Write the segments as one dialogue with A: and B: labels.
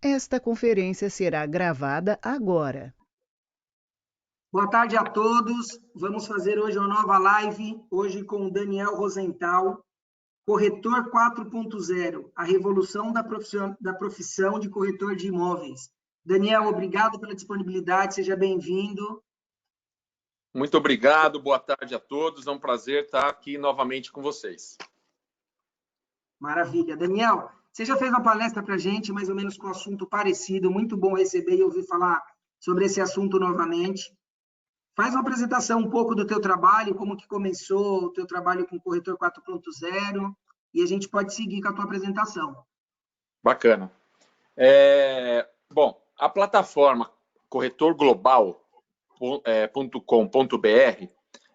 A: Esta conferência será gravada agora.
B: Boa tarde a todos. Vamos fazer hoje uma nova live, hoje com o Daniel Rosenthal, corretor 4.0, a revolução da profissão de corretor de imóveis. Daniel, obrigado pela disponibilidade, seja bem-vindo.
C: Muito obrigado, boa tarde a todos. É um prazer estar aqui novamente com vocês.
B: Maravilha. Daniel, você já fez uma palestra para a gente, mais ou menos com um assunto parecido, muito bom receber e ouvir falar sobre esse assunto novamente. Faz uma apresentação um pouco do teu trabalho, como que começou o teu trabalho com o Corretor 4.0, e a gente pode seguir com a tua apresentação.
C: Bacana. Bom, a plataforma corretorglobal.com.br,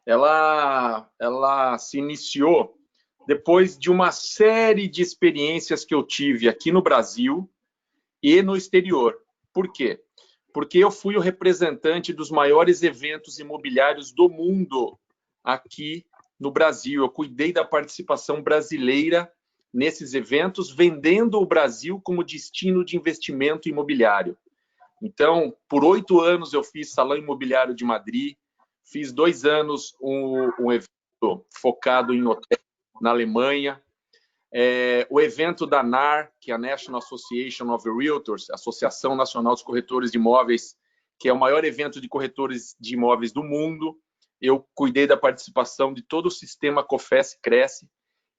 C: ela se iniciou depois de uma série de experiências que eu tive aqui no Brasil e no exterior. Por quê? Porque eu fui o representante dos maiores eventos imobiliários do mundo aqui no Brasil. Eu cuidei da participação brasileira nesses eventos, vendendo o Brasil como destino de investimento imobiliário. Então, por 8 anos eu fiz Salão Imobiliário de Madrid, fiz 2 anos um evento focado em hotel na Alemanha, o evento da NAR, que é a National Association of Realtors, Associação Nacional dos Corretores de Imóveis, que é o maior evento de corretores de imóveis do mundo. Eu cuidei da participação de todo o sistema COFES-Cresce,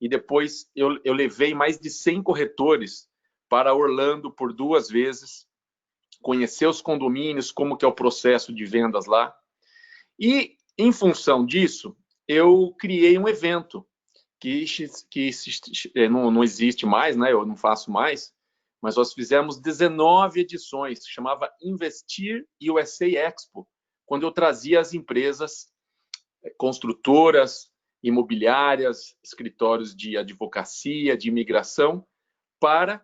C: e depois eu levei mais de 100 corretores para Orlando por 2 vezes, conhecer os condomínios, como que é o processo de vendas lá. E, em função disso, eu criei um evento que não existe mais, né? Eu não faço mais, mas nós fizemos 19 edições, que chamava Investir USA Expo, quando eu trazia as empresas construtoras, imobiliárias, escritórios de advocacia, de imigração, para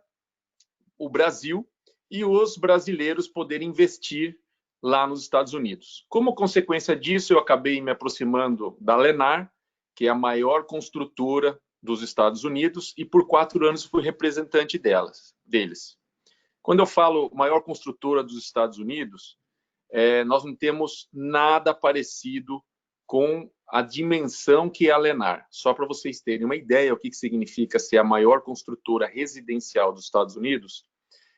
C: o Brasil e os brasileiros poderem investir lá nos Estados Unidos. Como consequência disso, eu acabei me aproximando da Lennar, que é a maior construtora dos Estados Unidos, e por 4 anos fui representante deles. Quando eu falo maior construtora dos Estados Unidos, nós não temos nada parecido com a dimensão que é a Lennar. Só para vocês terem uma ideia o que significa ser a maior construtora residencial dos Estados Unidos,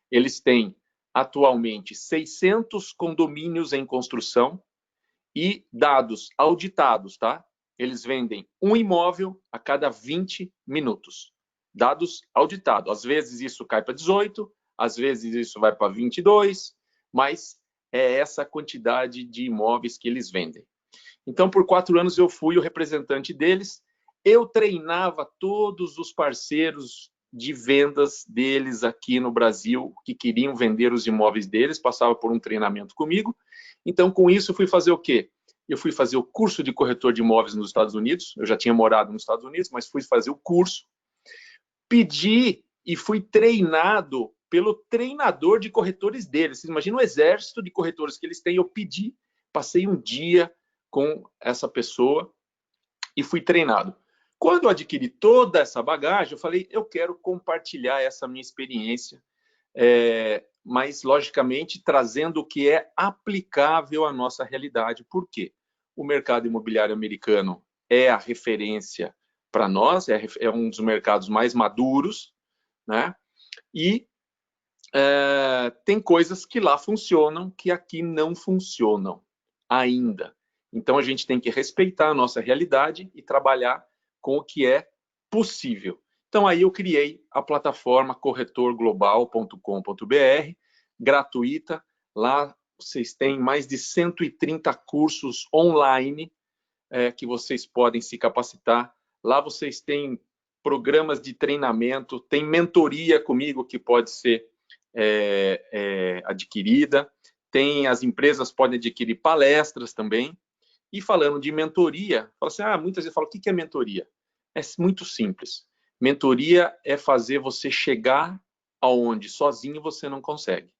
C: eles têm atualmente 600 condomínios em construção e dados auditados, tá? Eles vendem um imóvel a cada 20 minutos. Dados auditados. Às vezes isso cai para 18, às vezes isso vai para 22, mas é essa quantidade de imóveis que eles vendem. Então, por 4 anos eu fui o representante deles. Eu treinava todos os parceiros de vendas deles aqui no Brasil, que queriam vender os imóveis deles, passava por um treinamento comigo. Então, com isso, eu fui fazer o quê? Eu fui fazer o curso de corretor de imóveis nos Estados Unidos, eu já tinha morado nos Estados Unidos, mas fui fazer o curso, pedi e fui treinado pelo treinador de corretores deles. Vocês imaginam o exército de corretores que eles têm? Eu pedi, passei um dia com essa pessoa e fui treinado. Quando eu adquiri toda essa bagagem, eu falei, eu quero compartilhar essa minha experiência, mas, logicamente, trazendo o que é aplicável à nossa realidade. Por quê? O mercado imobiliário americano é a referência para nós, é um dos mercados mais maduros, né? E tem coisas que lá funcionam que aqui não funcionam ainda. Então, a gente tem que respeitar a nossa realidade e trabalhar com o que é possível. Então, aí eu criei a plataforma corretorglobal.com.br, gratuita. Lá vocês têm mais de 130 cursos online que vocês podem se capacitar. Lá vocês têm programas de treinamento, tem mentoria comigo que pode ser adquirida. As empresas podem adquirir palestras também. E falando de mentoria, fala assim, muitas vezes falam, o que é mentoria? É muito simples. Mentoria é fazer você chegar aonde sozinho você não consegue.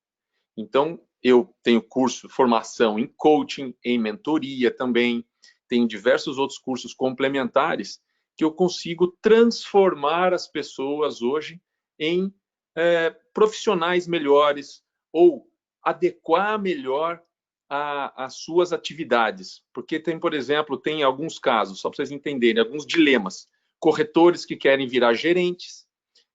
C: Então, eu tenho curso, formação em coaching, em mentoria também, tenho diversos outros cursos complementares que eu consigo transformar as pessoas hoje em profissionais melhores ou adequar melhor as suas atividades. Porque tem, por exemplo, tem alguns casos, só para vocês entenderem, alguns dilemas. Corretores que querem virar gerentes,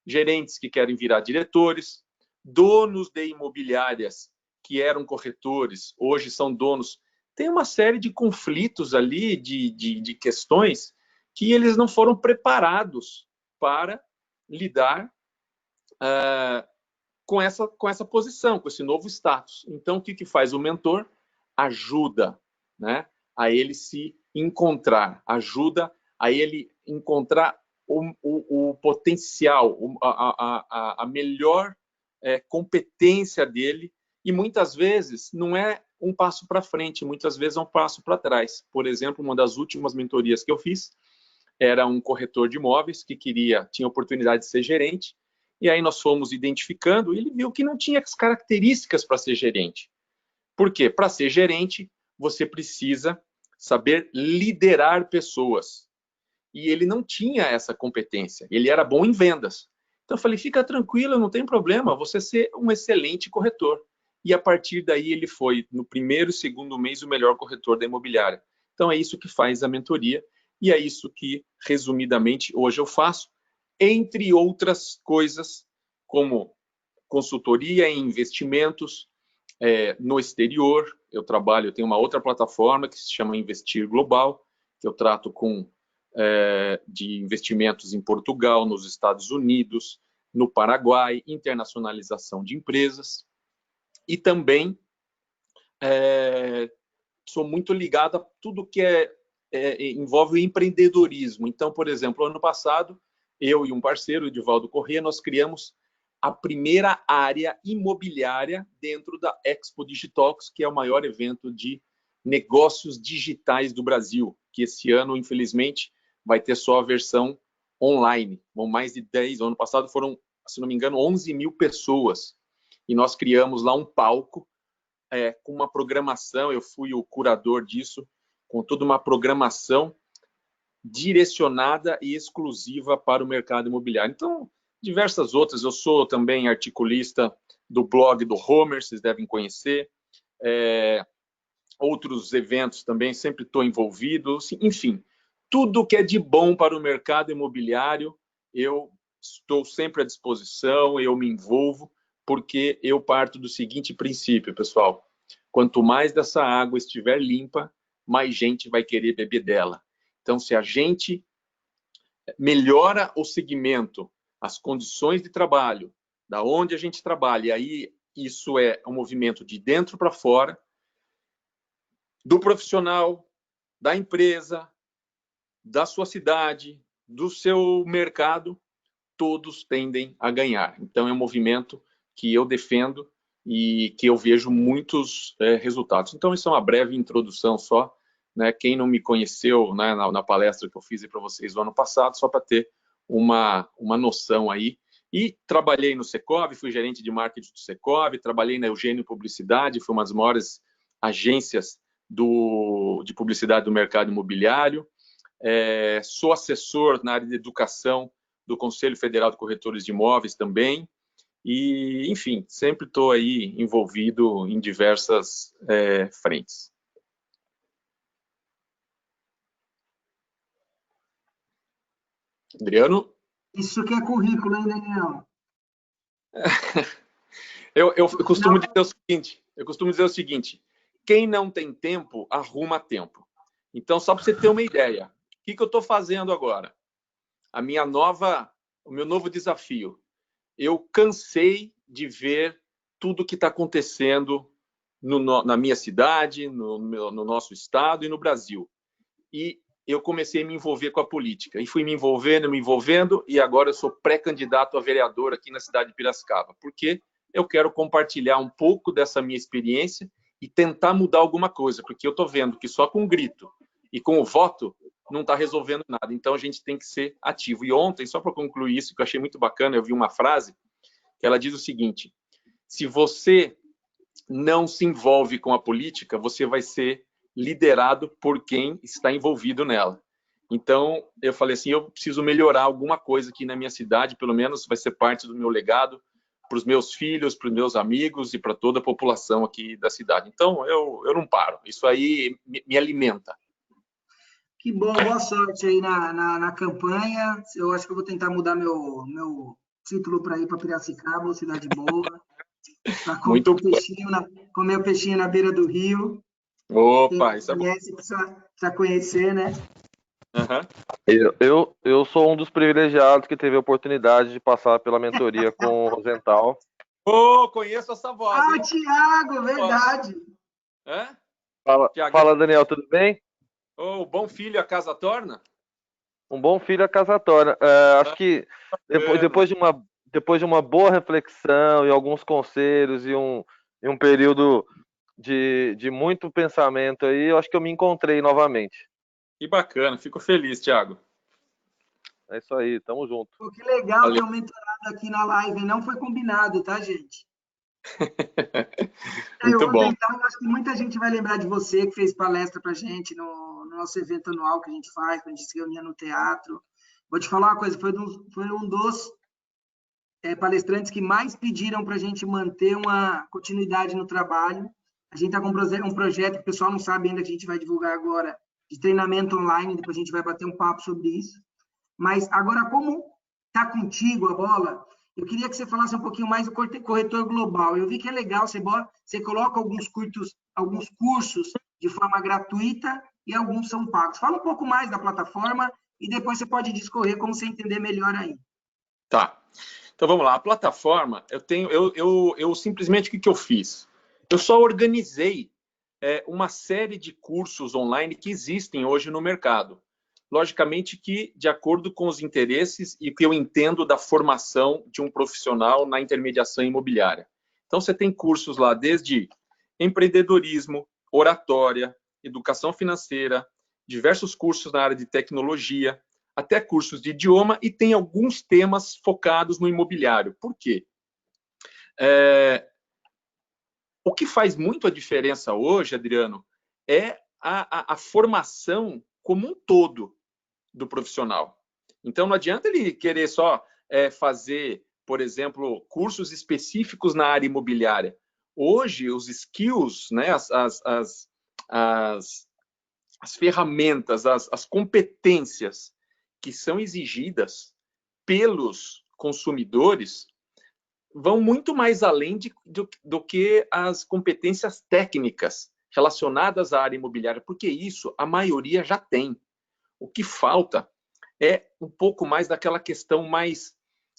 C: gerentes que querem virar diretores, donos de imobiliárias que eram corretores, hoje são donos. Tem uma série de conflitos ali, de questões que eles não foram preparados para lidar com essa posição, com esse novo status. Então, o que faz o mentor? Ajuda, né, a ele se encontrar, ajuda a ele encontrar o potencial, a melhor competência dele, e muitas vezes não é um passo para frente, muitas vezes é um passo para trás. Por exemplo, uma das últimas mentorias que eu fiz era um corretor de imóveis que tinha oportunidade de ser gerente, e aí nós fomos identificando, e ele viu que não tinha as características para ser gerente. Por quê? Para ser gerente, você precisa saber liderar pessoas. E ele não tinha essa competência. Ele era bom em vendas. Então eu falei, fica tranquilo, não tem problema, você ser um excelente corretor. E a partir daí ele foi, no primeiro e segundo mês, o melhor corretor da imobiliária. Então é isso que faz a mentoria. E é isso que, resumidamente, hoje eu faço, entre outras coisas, como consultoria em investimentos, no exterior. Eu tenho uma outra plataforma que se chama Investir Global, que eu trato de investimentos em Portugal, nos Estados Unidos, no Paraguai, internacionalização de empresas. E também sou muito ligado a tudo que envolve o empreendedorismo. Então, por exemplo, ano passado, eu e um parceiro, o Edivaldo Corrêa, nós criamos a primeira área imobiliária dentro da Expo Digitalks, que é o maior evento de negócios digitais do Brasil, que esse ano, infelizmente, vai ter só a versão online. Bom, mais de 10, ano passado foram, se não me engano, 11 mil pessoas. E nós criamos lá um palco com uma programação, eu fui o curador disso, com toda uma programação direcionada e exclusiva para o mercado imobiliário. Então, diversas outras. Eu sou também articulista do blog do Homer, vocês devem conhecer. Outros eventos também, sempre estou envolvido. Enfim, tudo que é de bom para o mercado imobiliário, eu estou sempre à disposição, eu me envolvo, porque eu parto do seguinte princípio, pessoal. Quanto mais dessa água estiver limpa, mais gente vai querer beber dela. Então, se a gente melhora o segmento, as condições de trabalho, da onde a gente trabalha, e aí isso é um movimento de dentro para fora, do profissional, da empresa, da sua cidade, do seu mercado, todos tendem a ganhar. Então, é um movimento que eu defendo e que eu vejo muitos resultados. Então, isso é uma breve introdução só, né? Quem não me conheceu, né, na palestra que eu fiz para vocês no ano passado, só para ter uma noção aí. E trabalhei no Secov, fui gerente de marketing do Secov, trabalhei na Eugênio Publicidade, foi uma das maiores agências de publicidade do mercado imobiliário. Sou assessor na área de educação do Conselho Federal de Corretores de Imóveis também. E, enfim, sempre estou aí envolvido em diversas frentes. Adriano?
B: Isso que é currículo, hein, Daniel?
C: Eu costumo dizer o seguinte, quem não tem tempo, arruma tempo. Então, só para você ter uma ideia, o que eu estou fazendo agora? O meu novo desafio. Eu cansei de ver tudo que está acontecendo na minha cidade, no nosso estado e no Brasil. E eu comecei a me envolver com a política. E fui me envolvendo, e agora eu sou pré-candidato a vereador aqui na cidade de Piracicaba. Porque eu quero compartilhar um pouco dessa minha experiência e tentar mudar alguma coisa. Porque eu estou vendo que só com grito e com o voto não está resolvendo nada. Então, a gente tem que ser ativo. E ontem, só para concluir isso, que eu achei muito bacana, eu vi uma frase que ela diz o seguinte, se você não se envolve com a política, você vai ser liderado por quem está envolvido nela. Então, eu falei assim, eu preciso melhorar alguma coisa aqui na minha cidade, pelo menos vai ser parte do meu legado, os meus filhos, para os meus amigos e para toda a população aqui da cidade. Então, eu não paro. Isso aí me alimenta.
B: Que bom, boa sorte aí na campanha. Eu acho que eu vou tentar mudar meu título para ir para Piracicaba, cidade boa, para comer comer o peixinho na beira do rio.
C: Opa,
B: Quem
C: isso é bom.
B: conhece precisa conhecer, né?
D: Eu sou um dos privilegiados que teve a oportunidade de passar pela mentoria com o Rosenthal.
C: Conheço essa voz, hein?
B: Tiago, verdade.
D: Fala, Daniel, tudo bem?
C: Bom filho a casa torna?
D: Um bom filho a casa torna. Acho que depois de uma boa reflexão e alguns conselhos e um período de muito pensamento aí, eu acho que eu me encontrei novamente.
C: Que bacana, fico feliz, Thiago.
D: É isso aí, tamo junto.
B: Pô, que legal ter um mentorado aqui na live, não foi combinado, tá, gente?
C: Muito bom.
B: Então, acho que muita gente vai lembrar de você, que fez palestra pra gente no nosso evento anual que a gente faz, quando a gente se reunia no teatro. Vou te falar uma coisa, foi um dos palestrantes que mais pediram para a gente manter uma continuidade no trabalho. A gente está com um projeto que o pessoal não sabe ainda, que a gente vai divulgar agora, de treinamento online, depois a gente vai bater um papo sobre isso. Mas agora, como está contigo a bola, eu queria que você falasse um pouquinho mais do corretor global. Eu vi que é legal, você coloca alguns cursos de forma gratuita e alguns são pagos. Fala um pouco mais da plataforma e depois você pode discorrer como você entender melhor aí.
C: Tá. Então vamos lá. A plataforma, eu simplesmente o que eu fiz? Eu só organizei uma série de cursos online que existem hoje no mercado. Logicamente que de acordo com os interesses e o que eu entendo da formação de um profissional na intermediação imobiliária. Então você tem cursos lá desde empreendedorismo, oratória, educação financeira, diversos cursos na área de tecnologia, até cursos de idioma, e tem alguns temas focados no imobiliário. Por quê? O que faz muito a diferença hoje, Adriano, é a formação como um todo do profissional. Então, não adianta ele querer só fazer, por exemplo, cursos específicos na área imobiliária. Hoje, os skills, né, as ferramentas, as competências que são exigidas pelos consumidores vão muito mais além do que as competências técnicas relacionadas à área imobiliária, porque isso a maioria já tem. O que falta é um pouco mais daquela questão mais...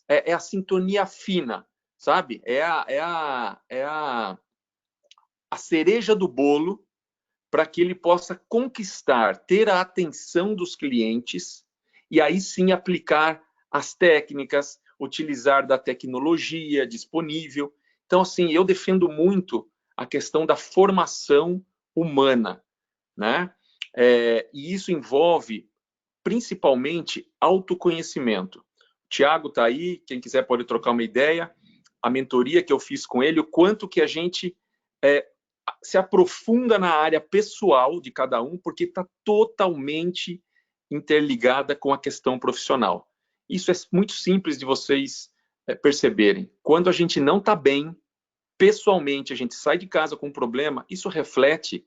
C: É a sintonia fina, sabe? É a cereja do bolo para que ele possa conquistar, ter a atenção dos clientes e aí sim aplicar as técnicas, utilizar da tecnologia disponível. Então, assim, eu defendo muito a questão da formação humana, né? E isso envolve principalmente autoconhecimento. O Thiago está aí, quem quiser pode trocar uma ideia. A mentoria que eu fiz com ele, o quanto que a gente se aprofunda na área pessoal de cada um, porque está totalmente interligada com a questão profissional. Isso é muito simples de vocês perceberem. Quando a gente não está bem, pessoalmente, a gente sai de casa com um problema, isso reflete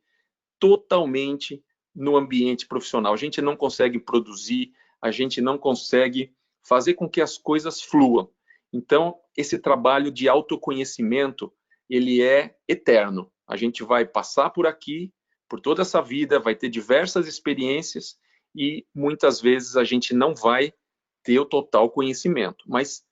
C: totalmente no ambiente profissional. A gente não consegue produzir, a gente não consegue fazer com que as coisas fluam. Então, esse trabalho de autoconhecimento, ele é eterno. A gente vai passar por aqui, por toda essa vida, vai ter diversas experiências e muitas vezes a gente não vai ter o total conhecimento. Mas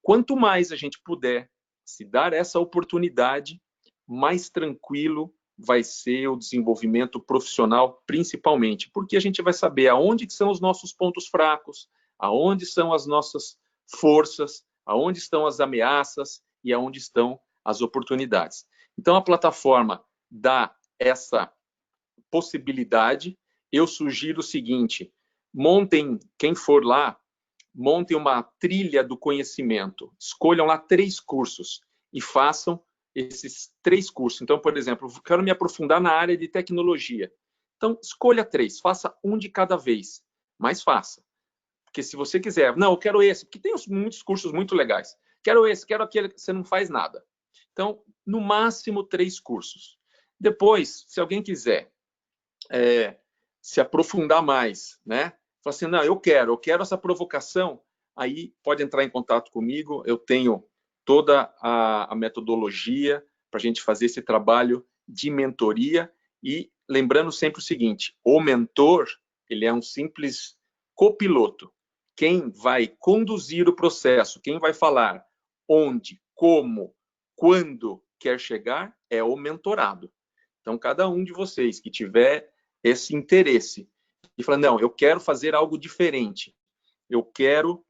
C: quanto mais a gente puder se dar essa oportunidade, mais tranquilo vai ser o desenvolvimento profissional, principalmente, porque a gente vai saber aonde que são os nossos pontos fracos, aonde são as nossas forças, aonde estão as ameaças e aonde estão as oportunidades. Então, a plataforma dá essa possibilidade. Eu sugiro o seguinte, montem, quem for lá, montem uma trilha do conhecimento. Escolham lá 3 cursos e façam esses 3 cursos. Então, por exemplo, quero me aprofundar na área de tecnologia. Então, escolha 3, faça um de cada vez, mas faça. Porque se você quiser, não, eu quero esse, porque tem muitos cursos muito legais. quero esse, quero aquele, você não faz nada. Então, no máximo 3 cursos. Depois, se alguém quiser se aprofundar mais, né? Fala assim, não, eu quero essa provocação, aí pode entrar em contato comigo, eu tenho toda a metodologia para a gente fazer esse trabalho de mentoria, e lembrando sempre o seguinte, o mentor, ele é um simples copiloto. Quem vai conduzir o processo, quem vai falar onde, como, quando quer chegar, é o mentorado. Então, cada um de vocês que tiver esse interesse e falar, não, eu quero fazer algo diferente, eu quero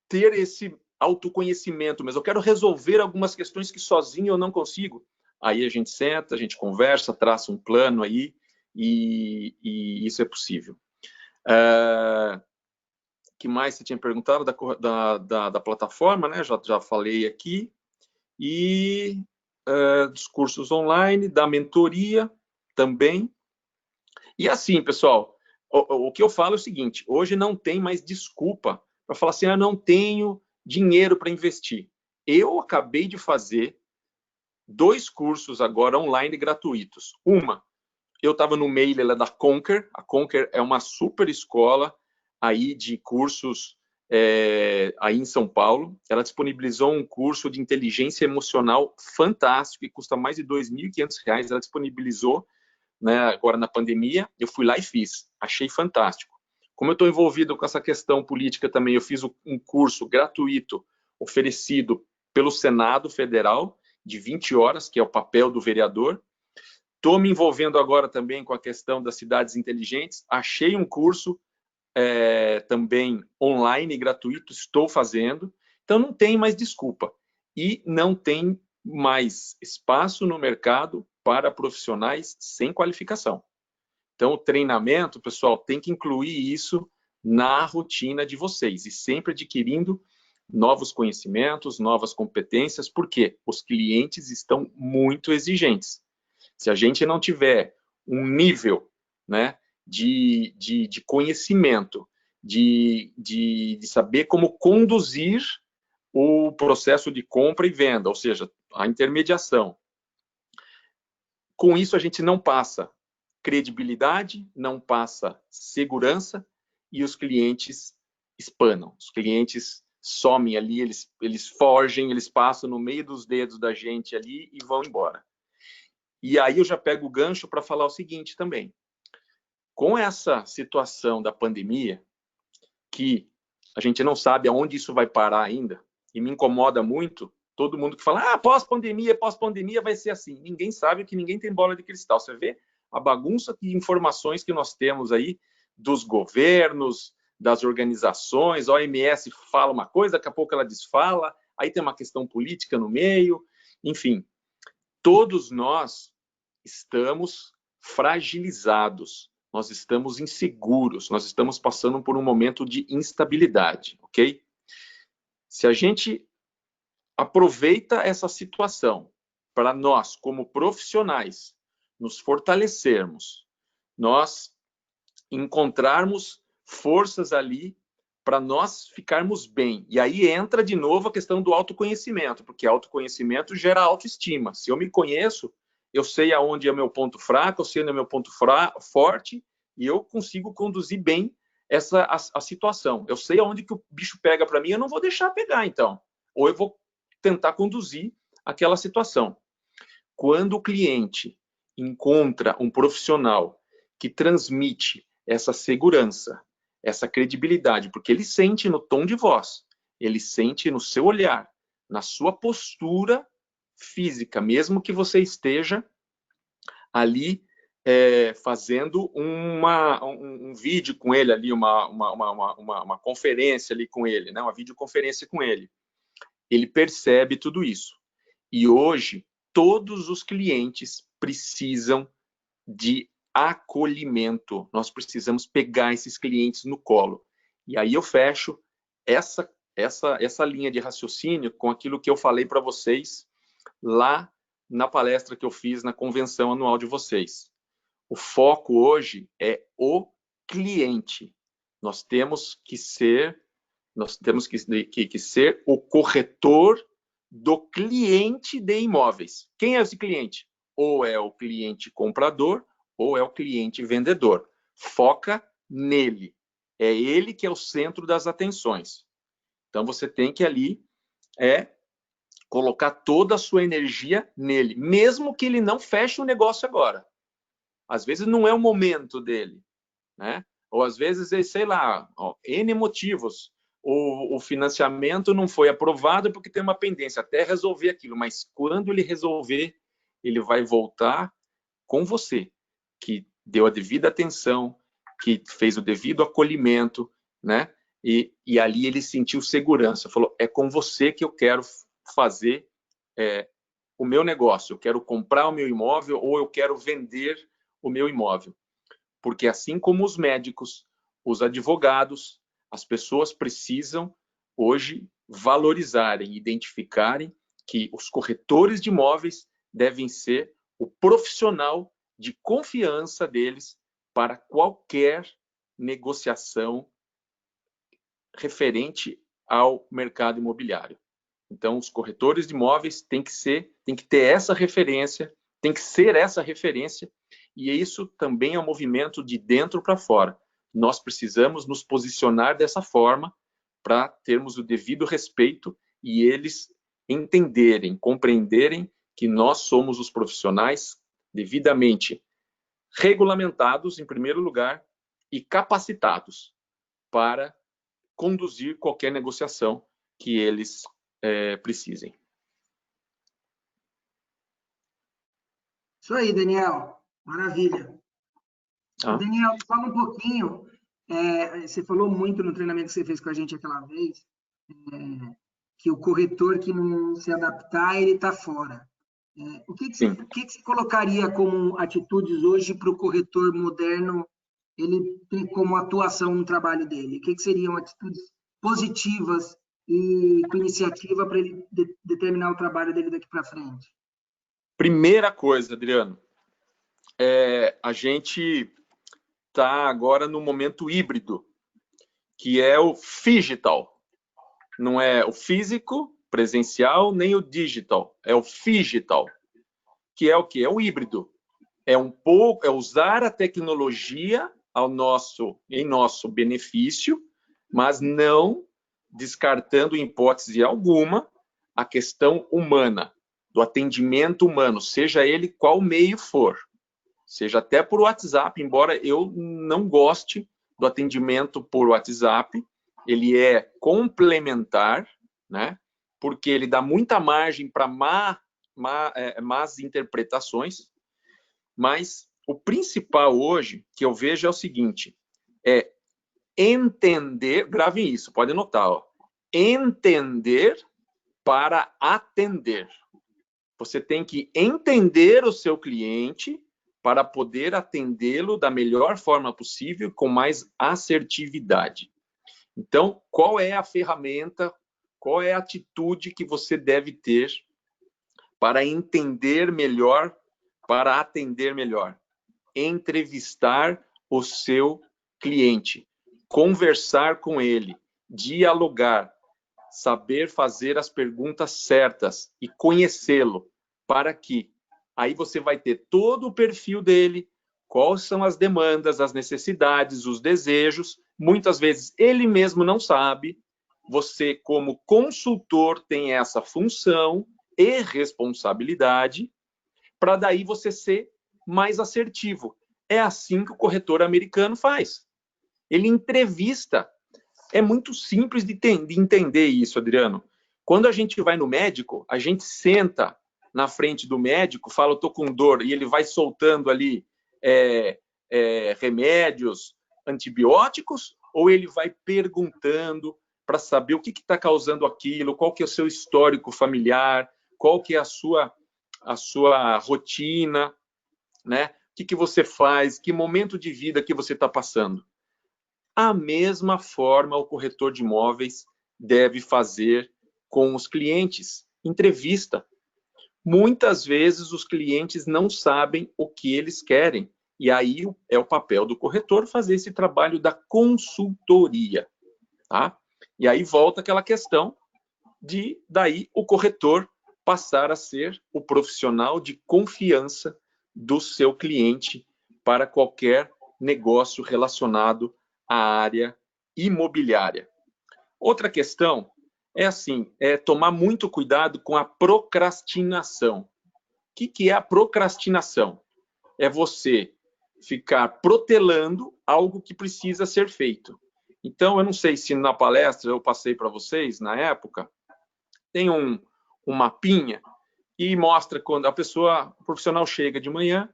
C: ter esse autoconhecimento, mas eu quero resolver algumas questões que sozinho eu não consigo. Aí a gente senta, a gente conversa, traça um plano aí, e isso é possível. Que mais você tinha perguntado da plataforma, né? Já falei aqui. E dos cursos online, da mentoria também. E assim, pessoal, o que eu falo é o seguinte, hoje não tem mais desculpa para falar assim, não tenho dinheiro para investir. Eu acabei de fazer 2 cursos agora online gratuitos. Eu estava no mail da Conquer. A Conquer é uma super escola aí de cursos aí em São Paulo. Ela disponibilizou um curso de inteligência emocional fantástico, que custa mais de R$ 2.500. Ela disponibilizou, né, agora na pandemia. Eu fui lá e fiz. Achei fantástico. Como eu estou envolvido com essa questão política também, eu fiz um curso gratuito oferecido pelo Senado Federal, de 20 horas, que é o papel do vereador. Estou me envolvendo agora também com a questão das cidades inteligentes. Achei um curso também online, gratuito, estou fazendo. Então, não tem mais desculpa. E não tem mais espaço no mercado para profissionais sem qualificação. Então, o treinamento, pessoal, tem que incluir isso na rotina de vocês e sempre adquirindo novos conhecimentos, novas competências, porque os clientes estão muito exigentes. Se a gente não tiver um nível, né, de conhecimento, de saber como conduzir o processo de compra e venda, ou seja, a intermediação, com isso a gente não passa credibilidade, não passa segurança e os clientes espanam. Os clientes somem ali, eles fogem, eles passam no meio dos dedos da gente ali e vão embora. E aí eu já pego o gancho para falar o seguinte também. Com essa situação da pandemia, que a gente não sabe aonde isso vai parar ainda, e me incomoda muito todo mundo que fala, pós-pandemia vai ser assim. Ninguém sabe, que ninguém tem bola de cristal. Você vê a bagunça de informações que nós temos aí dos governos, das organizações, a OMS fala uma coisa, daqui a pouco ela desfala, aí tem uma questão política no meio, enfim. Todos nós estamos fragilizados, nós estamos inseguros, nós estamos passando por um momento de instabilidade, ok? Se a gente aproveita essa situação para nós, como profissionais, nos fortalecermos, nós encontrarmos forças ali para nós ficarmos bem. E aí entra de novo a questão do autoconhecimento, porque autoconhecimento gera autoestima. Se eu me conheço, eu sei aonde é meu ponto fraco, eu sei onde é meu ponto forte, e eu consigo conduzir bem a situação. Eu sei aonde que o bicho pega para mim, eu não vou deixar pegar, então. Ou eu vou tentar conduzir aquela situação. Quando o cliente encontra um profissional que transmite essa segurança, essa credibilidade, porque ele sente no tom de voz, ele sente no seu olhar, na sua postura física, mesmo que você esteja ali fazendo um vídeo com ele ali, uma conferência ali com ele, né? Uma videoconferência com ele. Ele percebe tudo isso. E hoje, todos os clientes precisam de acolhimento. Nós precisamos pegar esses clientes no colo. E aí eu fecho essa linha de raciocínio com aquilo que eu falei para vocês lá na palestra que eu fiz na convenção anual de vocês. O foco hoje é o cliente. Nós temos que ser Nós temos que ser o corretor do cliente de imóveis. Quem é esse cliente? Ou é o cliente comprador, ou é o cliente vendedor. Foca nele. É ele que é o centro das atenções. Então, você tem que ali colocar toda a sua energia nele, mesmo que ele não feche o negócio agora. Às vezes não é o momento dele, né? Ou às vezes, sei lá, N motivos. O financiamento não foi aprovado porque tem uma pendência, até resolver aquilo. Mas quando ele resolver, ele vai voltar com você, que deu a devida atenção, que fez o devido acolhimento, né? E ali ele sentiu segurança. Falou, é com você que eu quero fazer o meu negócio. Eu quero comprar o meu imóvel ou eu quero vender o meu imóvel. Porque assim como os médicos, os advogados, as pessoas precisam hoje valorizarem, identificarem que os corretores de imóveis devem ser o profissional de confiança deles para qualquer negociação referente ao mercado imobiliário. Então, os corretores de imóveis têm que ter essa referência, tem que ser essa referência, e isso também é um movimento de dentro para fora. Nós precisamos nos posicionar dessa forma para termos o devido respeito e eles entenderem, compreenderem que nós somos os profissionais devidamente regulamentados, em primeiro lugar, e capacitados para conduzir qualquer negociação que eles precisem.
B: Isso aí, Daniel. Maravilha. Daniel, fala um pouquinho. Você falou muito no treinamento que você fez com a gente aquela vez, que o corretor que não se adaptar, ele está fora. O que você colocaria como atitudes hoje para o corretor moderno ele ter como atuação no trabalho dele? O que seriam atitudes positivas e com iniciativa para ele determinar o trabalho dele daqui para frente?
C: Primeira coisa, Adriano, a gente está agora no momento híbrido, que é o phygital. Não é o físico, presencial, nem o digital. É o phygital, que é o quê? É o híbrido. É usar a tecnologia em nosso benefício, mas não descartando em hipótese alguma a questão humana, do atendimento humano, seja ele qual meio for. Seja até por WhatsApp, embora eu não goste do atendimento por WhatsApp, ele é complementar, né? Porque ele dá muita margem para más interpretações, mas o principal hoje que eu vejo é o seguinte, entender, gravem isso, pode anotar, entender para atender. Você tem que entender o seu cliente para poder atendê-lo da melhor forma possível, com mais assertividade. Então, qual é a ferramenta, qual é a atitude que você deve ter para entender melhor, para atender melhor? Entrevistar o seu cliente, conversar com ele, dialogar, saber fazer as perguntas certas e conhecê-lo, para que aí você vai ter todo o perfil dele, quais são as demandas, as necessidades, os desejos. Muitas vezes ele mesmo não sabe. Você, como consultor, tem essa função e responsabilidade para daí você ser mais assertivo. É assim que o corretor americano faz. Ele entrevista. É muito simples de entender isso, Adriano. Quando a gente vai no médico, a gente senta na frente do médico, fala, eu estou com dor, e ele vai soltando ali remédios, antibióticos, ou ele vai perguntando para saber o que está causando aquilo, qual que é o seu histórico familiar, qual que é a sua rotina, né? O que você faz, que momento de vida que você está passando. A mesma forma o corretor de imóveis deve fazer com os clientes. Entrevista. Muitas vezes os clientes não sabem o que eles querem. E aí é o papel do corretor fazer esse trabalho da consultoria. Tá? E aí volta aquela questão de, daí, o corretor passar a ser o profissional de confiança do seu cliente para qualquer negócio relacionado à área imobiliária. Outra questão é assim, tomar muito cuidado com a procrastinação. O que é a procrastinação? É você ficar protelando algo que precisa ser feito. Então, eu não sei se na palestra eu passei para vocês, na época, tem um mapinha e mostra quando o profissional chega de manhã,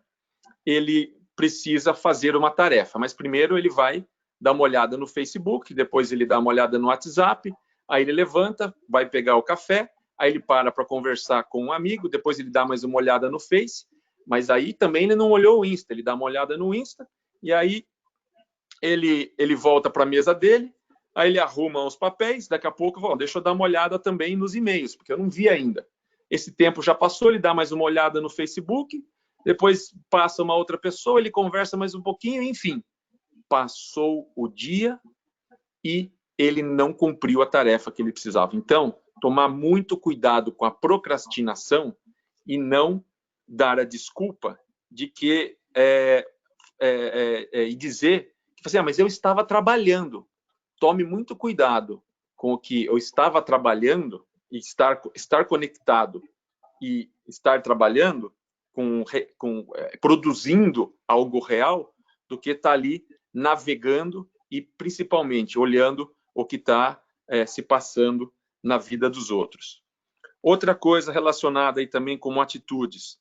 C: ele precisa fazer uma tarefa, mas primeiro ele vai dar uma olhada no Facebook, depois ele dá uma olhada no WhatsApp, aí ele levanta, vai pegar o café, aí ele para conversar com um amigo, depois ele dá mais uma olhada no Face, mas aí também ele não olhou o Insta, ele dá uma olhada no Insta, e aí ele volta para a mesa dele, aí ele arruma os papéis, daqui a pouco, deixa eu dar uma olhada também nos e-mails, porque eu não vi ainda. Esse tempo já passou, ele dá mais uma olhada no Facebook, depois passa uma outra pessoa, ele conversa mais um pouquinho, enfim. Passou o dia e ele não cumpriu a tarefa que ele precisava. Então, tomar muito cuidado com a procrastinação e não dar a desculpa de que e dizer que assim, mas eu estava trabalhando. Tome muito cuidado com o que eu estava trabalhando e estar conectado e estar trabalhando produzindo algo real do que estar ali navegando e principalmente olhando o que está se passando na vida dos outros. Outra coisa relacionada aí também com atitudes,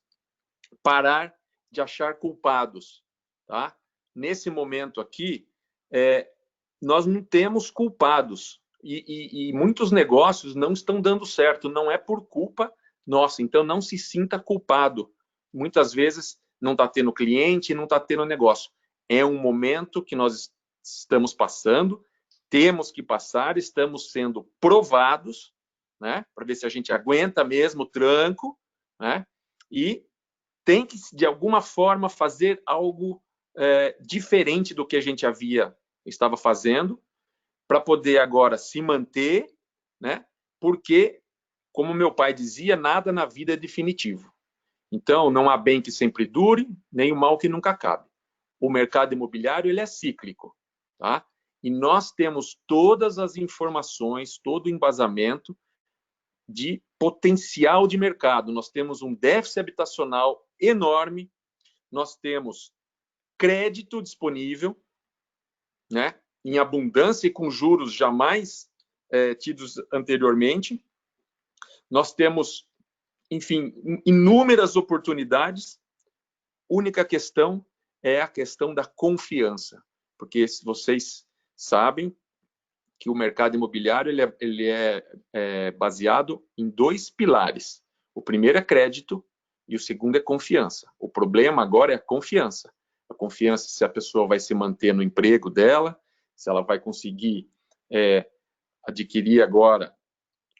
C: parar de achar culpados, tá? Nesse momento aqui, nós não temos culpados e muitos negócios não estão dando certo, não é por culpa nossa, então não se sinta culpado. Muitas vezes não está tendo cliente, não está tendo negócio. É um momento que nós estamos passando, temos que passar, estamos sendo provados, né, para ver se a gente aguenta mesmo o tranco, né, e tem que, de alguma forma, fazer algo diferente do que a gente estava fazendo, para poder agora se manter, né, porque, como meu pai dizia, nada na vida é definitivo. Então, não há bem que sempre dure, nem o mal que nunca acabe. O mercado imobiliário ele é cíclico, tá? E nós temos todas as informações, todo o embasamento de potencial de mercado. Nós temos um déficit habitacional enorme, nós temos crédito disponível, né, em abundância e com juros jamais tidos anteriormente. Nós temos, enfim, inúmeras oportunidades. Única questão é a questão da confiança, porque se vocês sabem que o mercado imobiliário ele é baseado em 2 pilares. O primeiro é crédito e o segundo é confiança. O problema agora é a confiança. A confiança se a pessoa vai se manter no emprego dela, se ela vai conseguir adquirir agora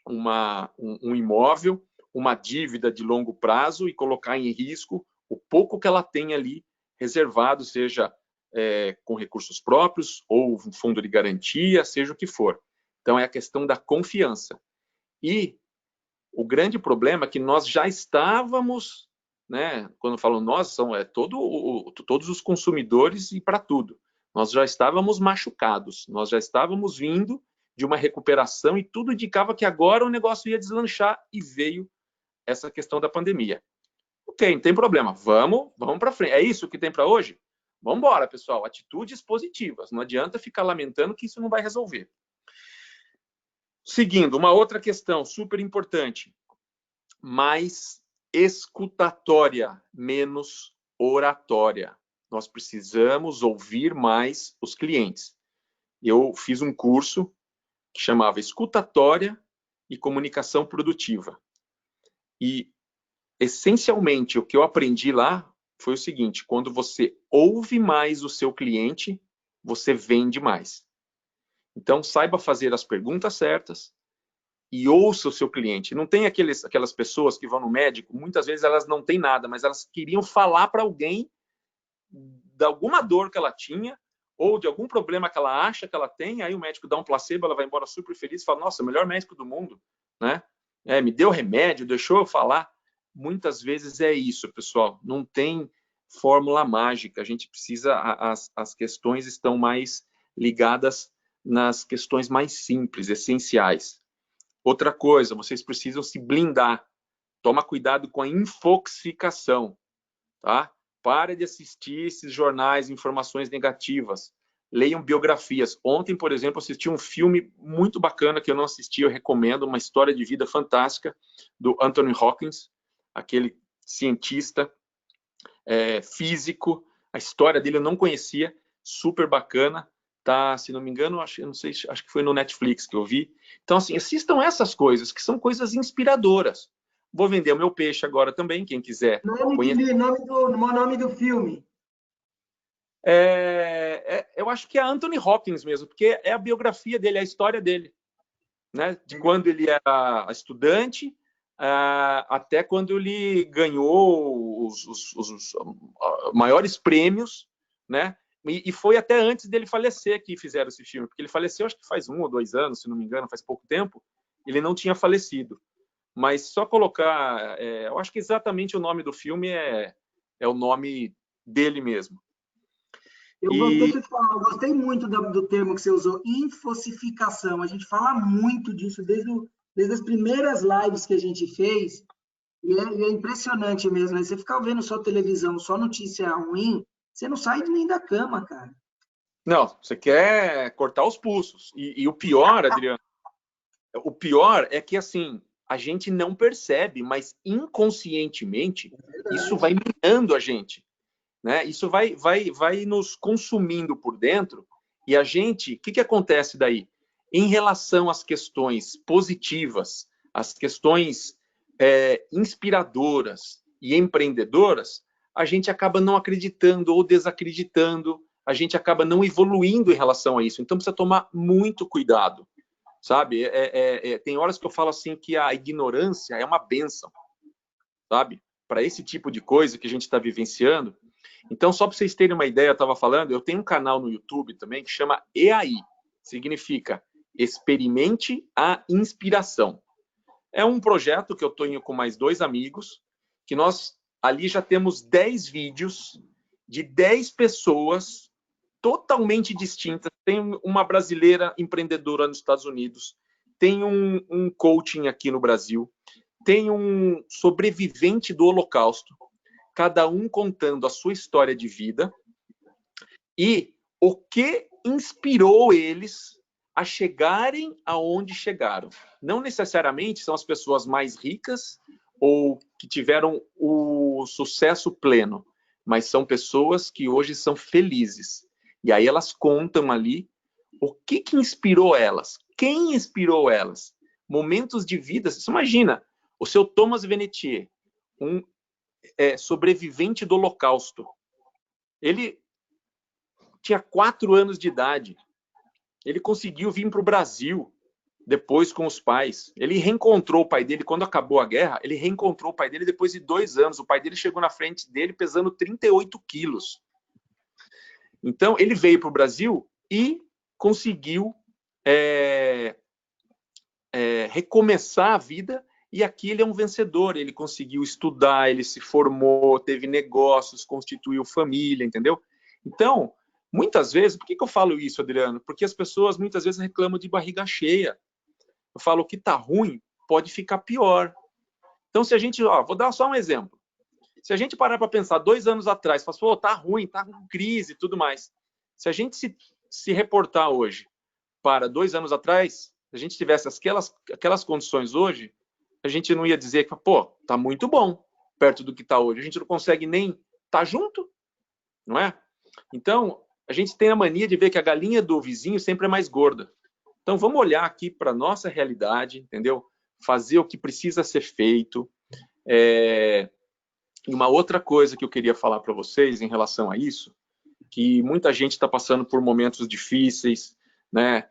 C: um imóvel, uma dívida de longo prazo e colocar em risco o pouco que ela tem ali reservado, seja com recursos próprios ou um fundo de garantia, seja o que for. Então, é a questão da confiança. E o grande problema é que nós já estávamos, né, quando eu falo nós, todos os consumidores e para tudo. Nós já estávamos machucados, nós já estávamos vindo de uma recuperação e tudo indicava que agora o negócio ia deslanchar e veio essa questão da pandemia. Ok, não tem problema, vamos para frente. É isso que tem para hoje? Vamos embora, pessoal. Atitudes positivas. Não adianta ficar lamentando que isso não vai resolver. Seguindo, uma outra questão super importante. Mais escutatória, menos oratória. Nós precisamos ouvir mais os clientes. Eu fiz um curso que chamava Escutatória e Comunicação Produtiva. E, essencialmente, o que eu aprendi lá foi o seguinte: quando você ouve mais o seu cliente, você vende mais. Então, saiba fazer as perguntas certas e ouça o seu cliente. Não tem aquelas pessoas que vão no médico, muitas vezes elas não têm nada, mas elas queriam falar para alguém de alguma dor que ela tinha ou de algum problema que ela acha que ela tem, aí o médico dá um placebo, ela vai embora super feliz, fala, nossa, melhor médico do mundo, né? Me deu remédio, deixou eu falar. Muitas vezes é isso, pessoal, não tem fórmula mágica, a gente precisa, as questões estão mais ligadas nas questões mais simples, essenciais. Outra coisa, vocês precisam se blindar, toma cuidado com a infoxicação, tá? Pare de assistir esses jornais, informações negativas. Leiam biografias. Ontem, por exemplo, assisti um filme muito bacana que eu não assisti, eu recomendo, uma história de vida fantástica do Anthony Hopkins, aquele cientista físico. A história dele eu não conhecia, super bacana. Tá, se não me engano, acho que foi no Netflix que eu vi. Então, assim, assistam essas coisas, que são coisas inspiradoras. Vou vender o meu peixe agora também, quem quiser.
B: Nome do filme.
C: Eu acho que é Anthony Hopkins mesmo, porque é a biografia dele, é a história dele, né? De quando ele era estudante até quando ele ganhou os maiores prêmios, né? E foi até antes dele falecer que fizeram esse filme, porque ele faleceu acho que faz 1 ou 2 anos, se não me engano, faz pouco tempo. Ele não tinha falecido. Mas só colocar, eu acho que exatamente o nome do filme é o nome dele mesmo.
B: Eu gostei muito do termo que você usou, infoxificação. A gente fala muito disso desde as primeiras lives que a gente fez, e é impressionante mesmo. Né? Você ficar vendo só televisão, só notícia ruim, você não sai nem da cama, cara.
C: Não, você quer cortar os pulsos. E o pior, Adriano, o pior é que, assim, a gente não percebe, mas inconscientemente isso vai minando a gente, né? Isso vai nos consumindo por dentro e a gente, o que acontece daí? Em relação às questões positivas, às questões inspiradoras e empreendedoras, a gente acaba não acreditando ou desacreditando, a gente acaba não evoluindo em relação a isso. Então precisa tomar muito cuidado. Sabe? Tem horas que eu falo assim que a ignorância é uma bênção, sabe? Para esse tipo de coisa que a gente está vivenciando. Então, só para vocês terem uma ideia, eu estava falando, eu tenho um canal no YouTube também que chama EAI, significa Experimente a Inspiração. É um projeto que eu estou com mais 2 amigos, que nós ali já temos 10 vídeos de 10 pessoas totalmente distintas. Tem uma brasileira empreendedora nos Estados Unidos, tem um coaching aqui no Brasil, tem um sobrevivente do Holocausto, cada um contando a sua história de vida e o que inspirou eles a chegarem aonde chegaram. Não necessariamente são as pessoas mais ricas ou que tiveram o sucesso pleno, mas são pessoas que hoje são felizes. E aí elas contam ali o que inspirou elas, quem inspirou elas, momentos de vida. Você imagina, o seu Thomas Venetier, um sobrevivente do Holocausto, ele tinha 4 anos de idade, ele conseguiu vir para o Brasil depois com os pais. Ele reencontrou o pai dele quando acabou a guerra, ele reencontrou o pai dele depois de 2 anos. O pai dele chegou na frente dele pesando 38 quilos. Então, ele veio para o Brasil e conseguiu recomeçar a vida, e aqui ele é um vencedor. Ele conseguiu estudar, ele se formou, teve negócios, constituiu família, entendeu? Então, muitas vezes, por que eu falo isso, Adriano? Porque as pessoas muitas vezes reclamam de barriga cheia. Eu falo, o que está ruim pode ficar pior. Então, se a gente... vou dar só um exemplo. Se a gente parar para pensar 2 anos atrás, falar, tá ruim, tá com crise e tudo mais. Se a gente se reportar hoje para 2 anos atrás, se a gente tivesse aquelas condições hoje, a gente não ia dizer que, tá muito bom perto do que está hoje. A gente não consegue nem estar junto, não é? Então, a gente tem a mania de ver que a galinha do vizinho sempre é mais gorda. Então, vamos olhar aqui para a nossa realidade, entendeu? Fazer o que precisa ser feito. E uma outra coisa que eu queria falar para vocês em relação a isso, que muita gente está passando por momentos difíceis, né?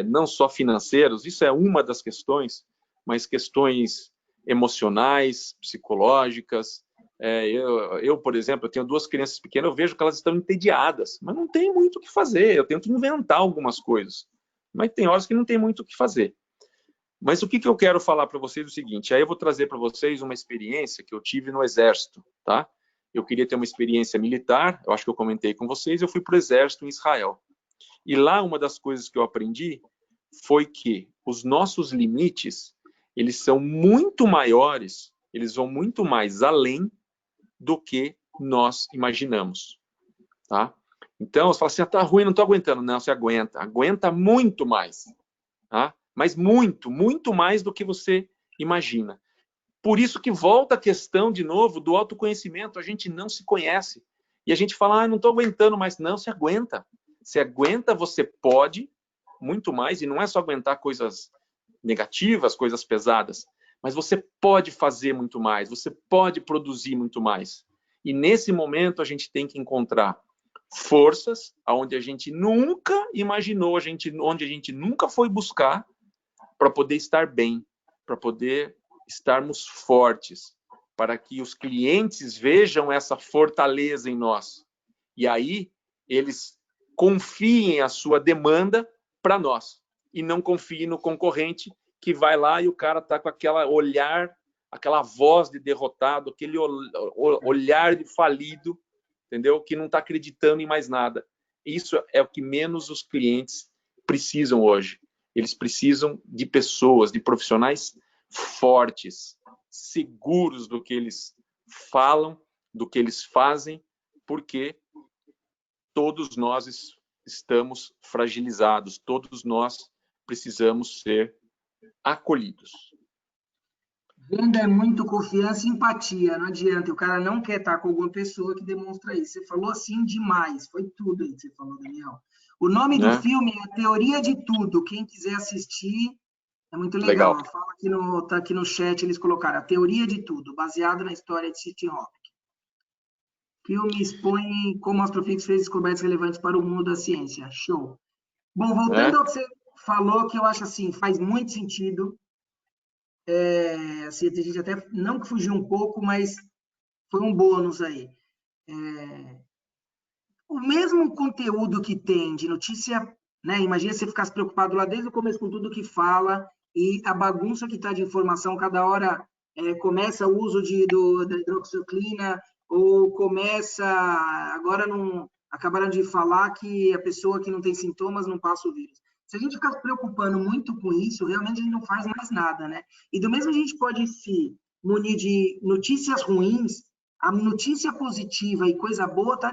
C: Não só financeiros, isso é uma das questões, mas questões emocionais, psicológicas, Por exemplo, eu tenho 2 crianças pequenas, eu vejo que elas estão entediadas, mas não tem muito o que fazer. Eu tento inventar algumas coisas, mas tem horas que não tem muito o que fazer. Mas o que eu quero falar para vocês é o seguinte, aí eu vou trazer para vocês uma experiência que eu tive no Exército, tá? Eu queria ter uma experiência militar, eu acho que eu comentei com vocês, eu fui para o Exército em Israel. E lá uma das coisas que eu aprendi foi que os nossos limites, eles são muito maiores, eles vão muito mais além do que nós imaginamos, tá? Então, você fala assim, tá ruim, não tô aguentando. Não, você aguenta muito mais, tá? Mas muito, muito mais do que você imagina. Por isso que volta a questão, de novo, do autoconhecimento. A gente não se conhece. E a gente fala, não tô aguentando mais. Não, você aguenta. Você aguenta, você pode muito mais, e não é só aguentar coisas negativas, coisas pesadas, mas você pode fazer muito mais, você pode produzir muito mais. E nesse momento a gente tem que encontrar forças onde a gente nunca imaginou, onde a gente nunca foi buscar, para poder estar bem, para poder estarmos fortes, para que os clientes vejam essa fortaleza em nós. E aí eles confiem a sua demanda para nós e não confiem no concorrente que vai lá e o cara está com aquela olhar, aquela voz de derrotado, aquele olhar de falido, entendeu? Que não está acreditando em mais nada. Isso é o que menos os clientes precisam hoje. Eles precisam de pessoas, de profissionais fortes, seguros do que eles falam, do que eles fazem, porque todos nós estamos fragilizados, todos nós precisamos ser acolhidos.
B: Venda é muito confiança e empatia, não adianta. O cara não quer estar com alguma pessoa que demonstra isso. Você falou assim demais, foi tudo aí que você falou, Daniel. O nome do filme é A Teoria de Tudo. Quem quiser assistir, é muito legal. Fala aqui tá aqui no chat, eles colocaram A Teoria de Tudo, baseado na história de Stephen Hawking. O filme expõe como Astrofix fez descobertas relevantes para o mundo da ciência. Show. Bom, voltando ao que você falou, que eu acho assim, faz muito sentido. Assim, a gente até não que fugiu um pouco, mas foi um bônus aí. O mesmo conteúdo que tem de notícia, né? Imagina você ficar preocupado lá desde o começo com tudo que fala e a bagunça que está de informação, cada hora começa o uso da hidroxicloroquina ou começa, agora não acabaram de falar que a pessoa que não tem sintomas não passa o vírus. Se a gente ficar se preocupando muito com isso, realmente a gente não faz mais nada, né? E do mesmo a gente pode se munir de notícias ruins, a notícia positiva e coisa boa tá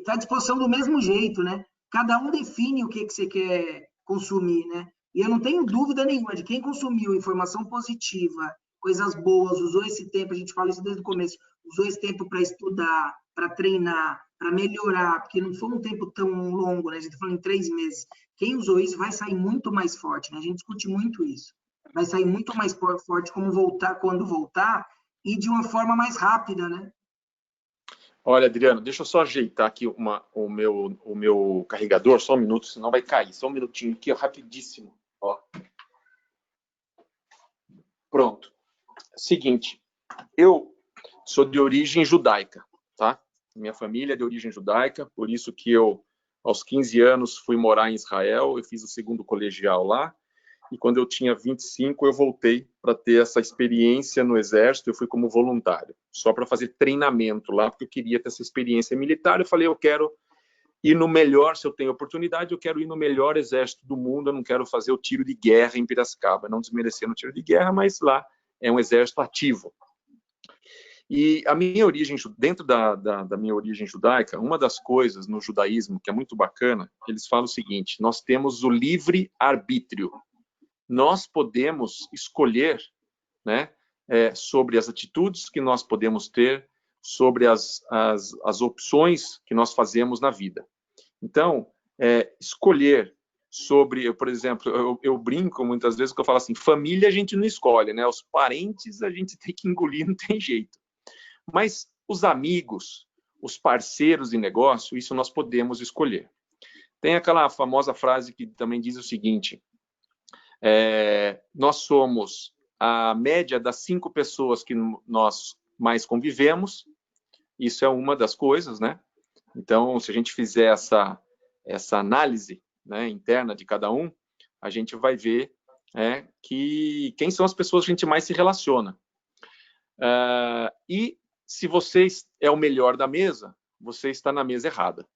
B: à disposição do mesmo jeito, né? Cada um define o que você quer consumir, né? E eu não tenho dúvida nenhuma de quem consumiu informação positiva, coisas boas, usou esse tempo, a gente fala isso desde o começo, usou esse tempo para estudar, para treinar, para melhorar, porque não foi um tempo tão longo, né? A gente está falando em 3 meses. Quem usou isso vai sair muito mais forte, né? A gente discute muito isso. Vai sair muito mais forte quando voltar e de uma forma mais rápida, né?
C: Olha, Adriano, deixa eu só ajeitar aqui o meu carregador, só um minuto, senão vai cair. Só um minutinho aqui, rapidíssimo. Ó. Pronto. Seguinte, eu sou de origem judaica, tá? Minha família é de origem judaica, por isso que eu, aos 15 anos, fui morar em Israel, eu fiz o 2º colegial lá, e quando eu tinha 25, eu voltei para ter essa experiência no Exército, eu fui como voluntário, só para fazer treinamento lá, porque eu queria ter essa experiência militar, eu falei, eu quero ir no melhor, se eu tenho oportunidade, eu quero ir no melhor exército do mundo, eu não quero fazer o tiro de guerra em Piracicaba, não desmerecendo o tiro de guerra, mas lá é um exército ativo. E a minha origem, dentro da minha origem judaica, uma das coisas no judaísmo que é muito bacana, eles falam o seguinte, nós temos o livre arbítrio. Nós podemos escolher, né, sobre as atitudes que nós podemos ter, sobre as opções que nós fazemos na vida. Então, escolher sobre, por exemplo, eu brinco muitas vezes que eu falo assim, família a gente não escolhe, né? Os parentes a gente tem que engolir, não tem jeito. Mas os amigos, os parceiros de negócio, isso nós podemos escolher. Tem aquela famosa frase que também diz o seguinte, nós somos a média das 5 pessoas que nós mais convivemos, isso é uma das coisas, né? Então, se a gente fizer essa análise, né, interna de cada um, a gente vai ver que quem são as pessoas que a gente mais se relaciona. E se você é o melhor da mesa, você está na mesa errada.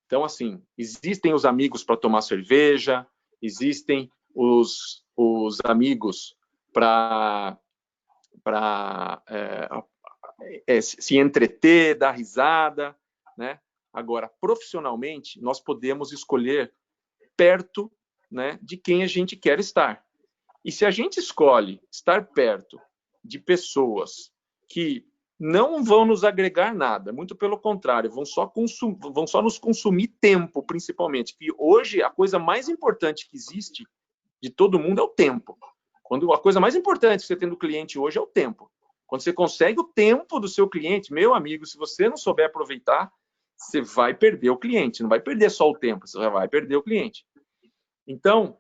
C: Então, assim, existem os amigos para tomar cerveja, existem os amigos para se entreter, dar risada, né? Agora, profissionalmente, nós podemos escolher perto, né, de quem a gente quer estar. E se a gente escolhe estar perto de pessoas que não vão nos agregar nada, muito pelo contrário, vão só nos consumir tempo, principalmente, que hoje a coisa mais importante que existe de todo mundo é o tempo. Quando a coisa mais importante que você tem do cliente hoje é o tempo. Quando você consegue o tempo do seu cliente, meu amigo, se você não souber aproveitar, você vai perder o cliente. Não vai perder só o tempo, você vai perder o cliente. Então,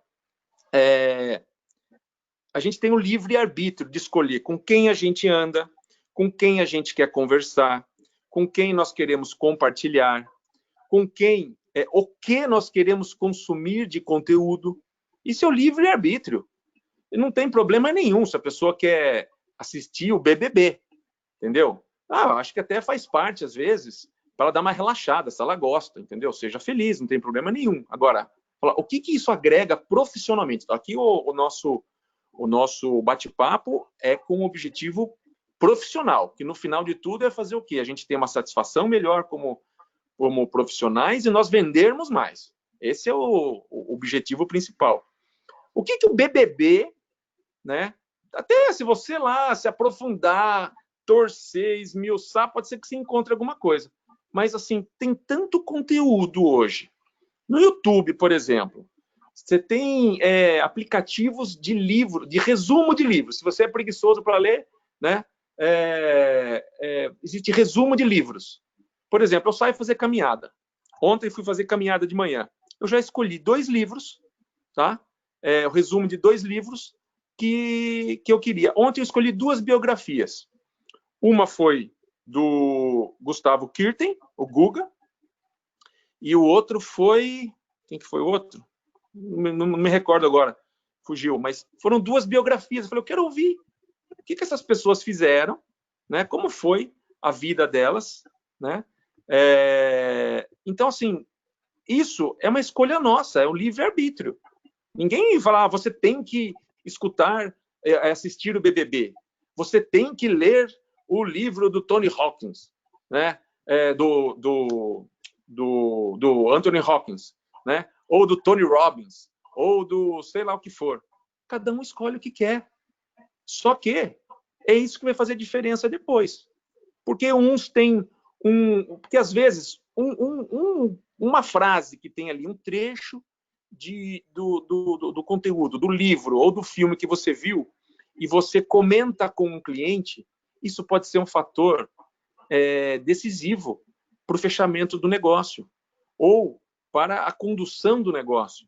C: a gente tem o livre-arbítrio de escolher com quem a gente anda, com quem a gente quer conversar, com quem nós queremos compartilhar, com quem, o que nós queremos consumir de conteúdo. Isso é o livre-arbítrio. E não tem problema nenhum se a pessoa quer assistir o BBB, entendeu? Acho que até faz parte, às vezes, para ela dar uma relaxada, se ela gosta, entendeu? Seja feliz, não tem problema nenhum. Agora, o que isso agrega profissionalmente? Então, aqui o nosso bate-papo é com um objetivo profissional, que no final de tudo é fazer o quê? A gente tem uma satisfação melhor como profissionais e nós vendermos mais. Esse é o objetivo principal. O que o BBB, né? Até se você lá se aprofundar, torcer, esmiuçar, pode ser que você encontre alguma coisa. Mas, assim, tem tanto conteúdo hoje. No YouTube, por exemplo, você tem aplicativos de livro, de resumo de livros. Se você é preguiçoso para ler, né? Existe resumo de livros. Por exemplo, eu saio fazer caminhada. Ontem fui fazer caminhada de manhã. Eu já escolhi 2 livros, tá? O resumo de 2 livros que eu queria. Ontem eu escolhi 2 biografias. Uma foi do Gustavo Kirten, o Guga, e o outro foi... Quem que foi o outro? Não me recordo agora, fugiu, mas foram 2 biografias. Eu falei, eu quero ouvir o que essas pessoas fizeram, né? Como foi a vida delas, né? Então, assim, isso é uma escolha nossa, é o livre-arbítrio. Ninguém fala, você tem que escutar, assistir o BBB. Você tem que ler o livro do Tony Hawkins, né? Do Anthony Hawkins, né? Ou do Tony Robbins, ou do sei lá o que for. Cada um escolhe o que quer. Só que é isso que vai fazer diferença depois. Porque uns têm porque às vezes uma frase que tem ali um trecho do conteúdo, do livro ou do filme que você viu e você comenta com um cliente, isso pode ser um fator decisivo para o fechamento do negócio ou para a condução do negócio,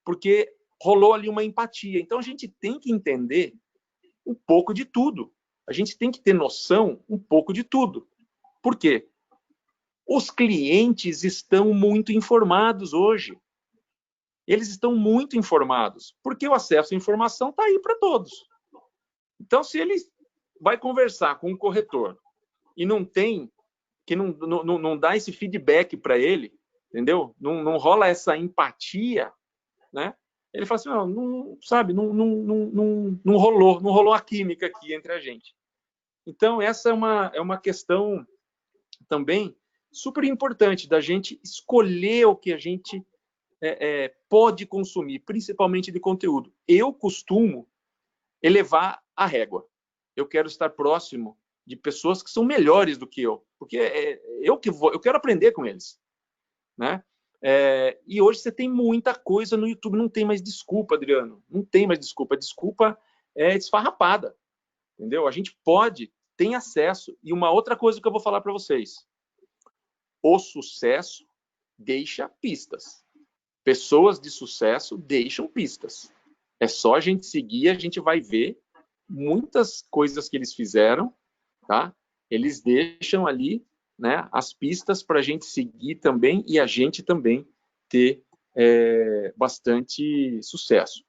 C: porque rolou ali uma empatia. Então, a gente tem que entender um pouco de tudo. A gente tem que ter noção um pouco de tudo. Por quê? Os clientes estão muito informados hoje. Eles estão muito informados, porque o acesso à informação está aí para todos. Então, se ele vai conversar com um corretor e não tem, que não dá esse feedback para ele, entendeu? Não rola essa empatia, né? Ele fala assim, não rolou a química aqui entre a gente. Então, essa é uma questão também super importante da gente escolher o que a gente pode consumir, principalmente de conteúdo. Eu costumo elevar a régua. Eu quero estar próximo de pessoas que são melhores do que eu, porque eu quero aprender com eles, né? E hoje você tem muita coisa no YouTube, não tem mais desculpa, Adriano, não tem mais desculpa. Desculpa é esfarrapada, entendeu? A gente tem acesso. E uma outra coisa que eu vou falar para vocês: o sucesso deixa pistas. Pessoas de sucesso deixam pistas. É só a gente seguir, a gente vai ver muitas coisas que eles fizeram, tá? Eles deixam ali, né, as pistas para a gente seguir também e a gente também ter bastante sucesso.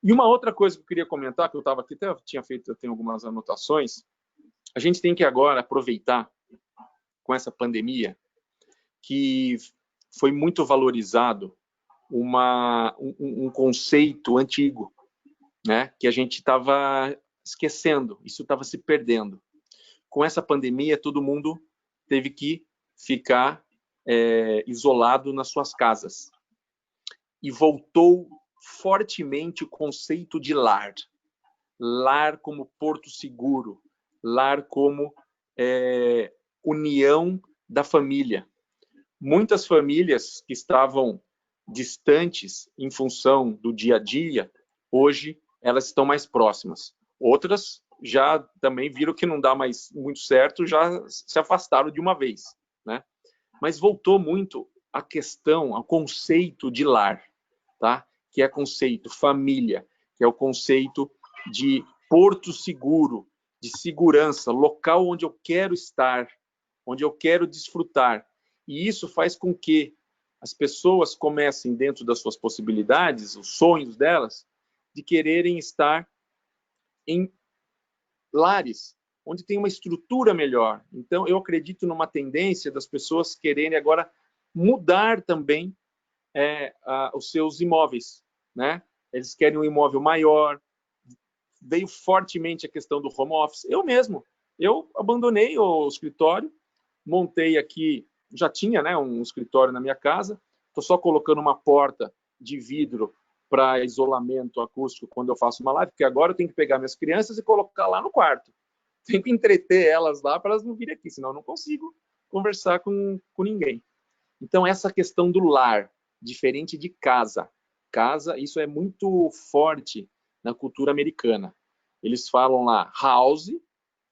C: E uma outra coisa que eu queria comentar, que eu estava aqui, até eu tenho algumas anotações, a gente tem que agora aproveitar com essa pandemia que foi muito valorizado um conceito antigo, né, que a gente estava esquecendo, isso estava se perdendo. Com essa pandemia, todo mundo teve que ficar isolado nas suas casas. E voltou fortemente o conceito de lar. Lar como porto seguro, lar como união da família. Muitas famílias que estavam distantes em função do dia a dia, hoje elas estão mais próximas. Outras já também viram que não dá mais muito certo, já se afastaram de uma vez, né? Mas voltou muito a questão, ao conceito de lar, tá? Que é conceito família, que é o conceito de porto seguro, de segurança, local onde eu quero estar, onde eu quero desfrutar. E isso faz com que as pessoas comecem, dentro das suas possibilidades, os sonhos delas, de quererem estar em lares onde tem uma estrutura melhor. Então, eu acredito numa tendência das pessoas quererem agora mudar também os seus imóveis, né? Eles querem um imóvel maior. Veio fortemente a questão do home office. Eu abandonei o escritório, montei aqui, já tinha, né, um escritório na minha casa, estou só colocando uma porta de vidro para isolamento acústico quando eu faço uma live, porque agora eu tenho que pegar minhas crianças e colocar lá no quarto. Tenho que entreter elas lá para elas não virem aqui, senão eu não consigo conversar com ninguém. Então, essa questão do lar, diferente de casa. Casa, isso é muito forte na cultura americana. Eles falam lá house,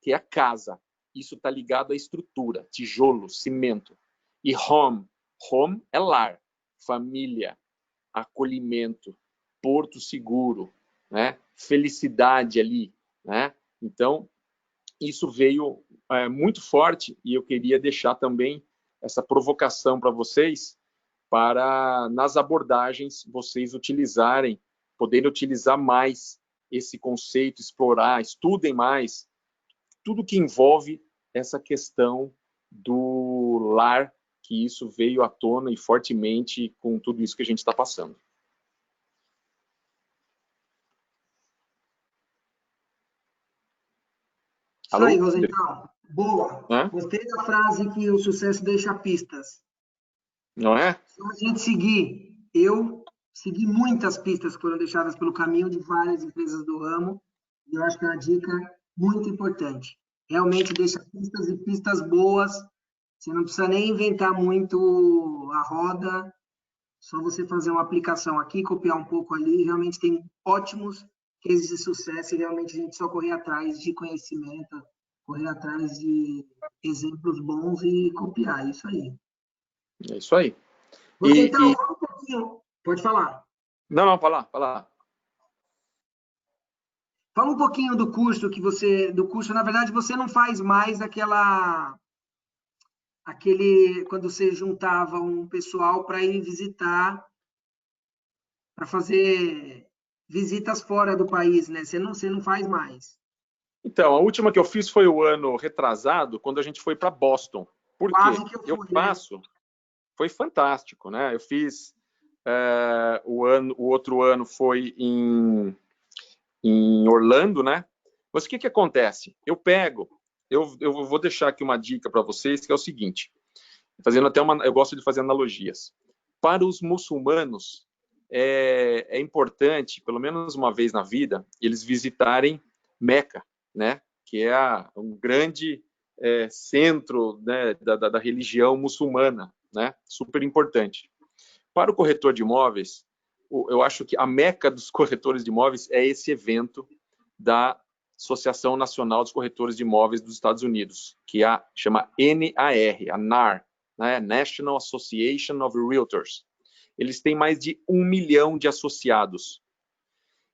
C: que é a casa. Isso está ligado à estrutura, tijolo, cimento. E home é lar, família, acolhimento, porto seguro, né? Felicidade ali, né? Então, isso veio muito forte e eu queria deixar também essa provocação para vocês, para nas abordagens vocês utilizarem, poderem utilizar mais esse conceito, explorar, estudem mais, tudo que envolve essa questão do lar, que isso veio à tona e fortemente com tudo isso que a gente está passando.
B: Isso aí, Rosenthal. Boa. Gostei da frase que o sucesso deixa pistas.
C: Não é?
B: Só a gente seguir. Eu segui muitas pistas que foram deixadas pelo caminho de várias empresas do ramo. E eu acho que é uma dica muito importante. Realmente deixa pistas e pistas boas. Você não precisa nem inventar muito a roda. Só você fazer uma aplicação aqui, copiar um pouco ali. Realmente tem ótimos cases de sucesso e realmente a gente só correr atrás de conhecimento, correr atrás de exemplos bons e copiar. Isso aí.
C: É isso aí.
B: Então, fala um pouquinho. Pode falar.
C: Não, fala.
B: Fala um pouquinho do curso na verdade, você não faz mais quando você juntava um pessoal para ir visitar, para fazer visitas fora do país, né? Você não faz mais.
C: Então, a última que eu fiz foi o ano retrasado, quando a gente foi para Boston. Por quê?
B: Quase que eu fui,
C: faço. Né? Foi fantástico, né? Eu fiz o outro ano foi em Orlando, né? Mas o que acontece? Eu vou deixar aqui uma dica para vocês, que é o seguinte, eu gosto de fazer analogias. Para os muçulmanos, é importante, pelo menos uma vez na vida, eles visitarem Meca, né? Que é um grande centro, né, da religião muçulmana, né? Super importante. Para o corretor de imóveis, eu acho que a meca dos corretores de imóveis é esse evento da Associação Nacional dos Corretores de Imóveis dos Estados Unidos, que chama NAR, a NAR, né? National Association of Realtors. Eles têm mais de 1 milhão de associados.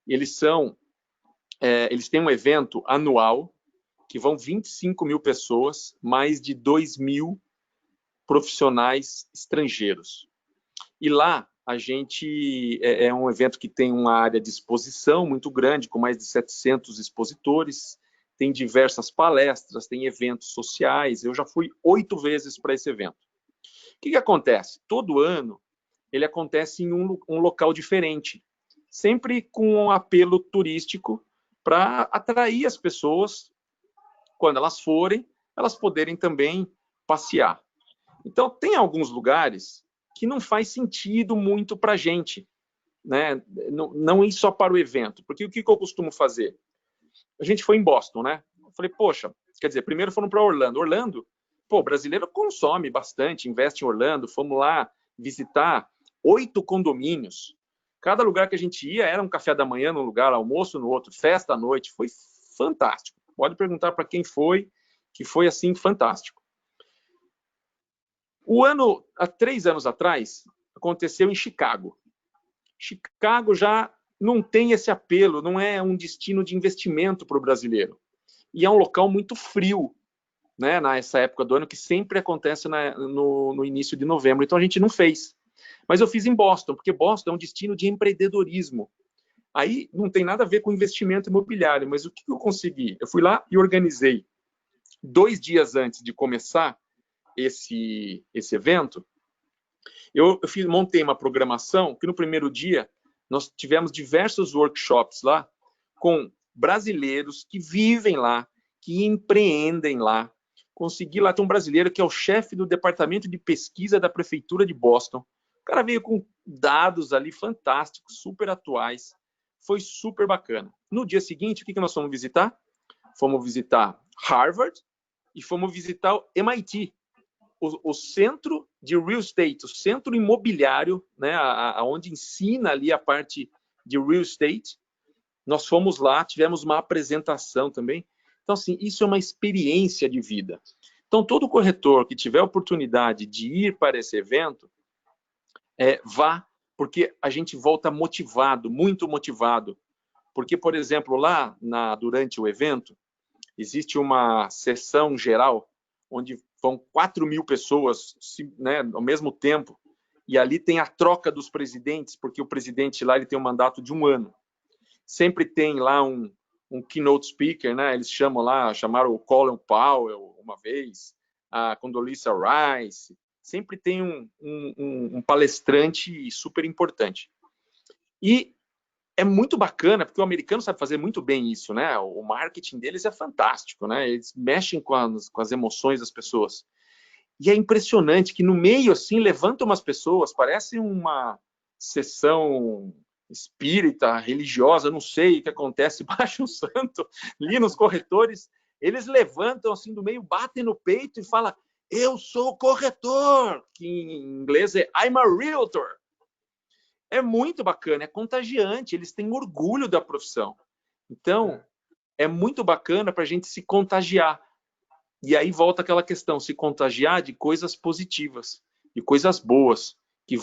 C: Eles são eles têm um evento anual que vão 25 mil pessoas, mais de 2 mil profissionais estrangeiros. E lá a gente é um evento que tem uma área de exposição muito grande, com mais de 700 expositores, tem diversas palestras, tem eventos sociais. Eu já fui 8 vezes para esse evento. O que acontece? Todo ano ele acontece em um local diferente, sempre com um apelo turístico para atrair as pessoas, quando elas forem, elas poderem também passear. Então, tem alguns lugares que não faz sentido muito para a gente, né? Não ir só para o evento. Porque o que eu costumo fazer? A gente foi em Boston, né? Eu falei, poxa, quer dizer, primeiro foram para Orlando. Orlando, pô, o brasileiro consome bastante, investe em Orlando. Fomos lá visitar 8 condomínios. Cada lugar que a gente ia era um café da manhã num lugar, almoço no outro, festa à noite. Foi fantástico. Pode perguntar para quem foi, que foi assim fantástico. Há 3 anos atrás, aconteceu em Chicago. Chicago já não tem esse apelo, não é um destino de investimento para o brasileiro. E é um local muito frio, né, nessa época do ano, que sempre acontece no início de novembro. Então a gente não fez. Mas eu fiz em Boston, porque Boston é um destino de empreendedorismo. Aí não tem nada a ver com investimento imobiliário, mas o que eu consegui? Eu fui lá e organizei 2 dias antes de começar esse evento, eu montei uma programação que no primeiro dia nós tivemos diversos workshops lá com brasileiros que vivem lá, que empreendem lá. Consegui lá ter um brasileiro que é o chefe do departamento de pesquisa da prefeitura de Boston. O cara veio com dados ali fantásticos, super atuais. Foi super bacana. No dia seguinte, o que nós fomos visitar? Fomos visitar Harvard e fomos visitar o MIT, o centro de real estate, o centro imobiliário, né, onde ensina ali a parte de real estate. Nós fomos lá, tivemos uma apresentação também. Então, assim, isso é uma experiência de vida. Então, todo corretor que tiver oportunidade de ir para esse evento, vá, porque a gente volta motivado, muito motivado. Porque, por exemplo, lá durante o evento, existe uma sessão geral onde vão 4 mil pessoas, né, ao mesmo tempo, e ali tem a troca dos presidentes, porque o presidente lá ele tem um mandato de 1 ano. Sempre tem lá um keynote speaker, né? Eles chamaram o Colin Powell uma vez, a Condoleezza Rice. Sempre tem um palestrante super importante. E é muito bacana, porque o americano sabe fazer muito bem isso, né? O marketing deles é fantástico, né? Eles mexem com as emoções das pessoas. E é impressionante que no meio, assim, levantam umas pessoas, parece uma sessão espírita, religiosa, não sei o que acontece, baixa um santo ali nos corretores, eles levantam assim do meio, batem no peito e falam, eu sou corretor, que em inglês é I'm a realtor. É muito bacana, é contagiante, eles têm orgulho da profissão. Então, é muito bacana para a gente se contagiar. E aí volta aquela questão, se contagiar de coisas positivas, de coisas boas, que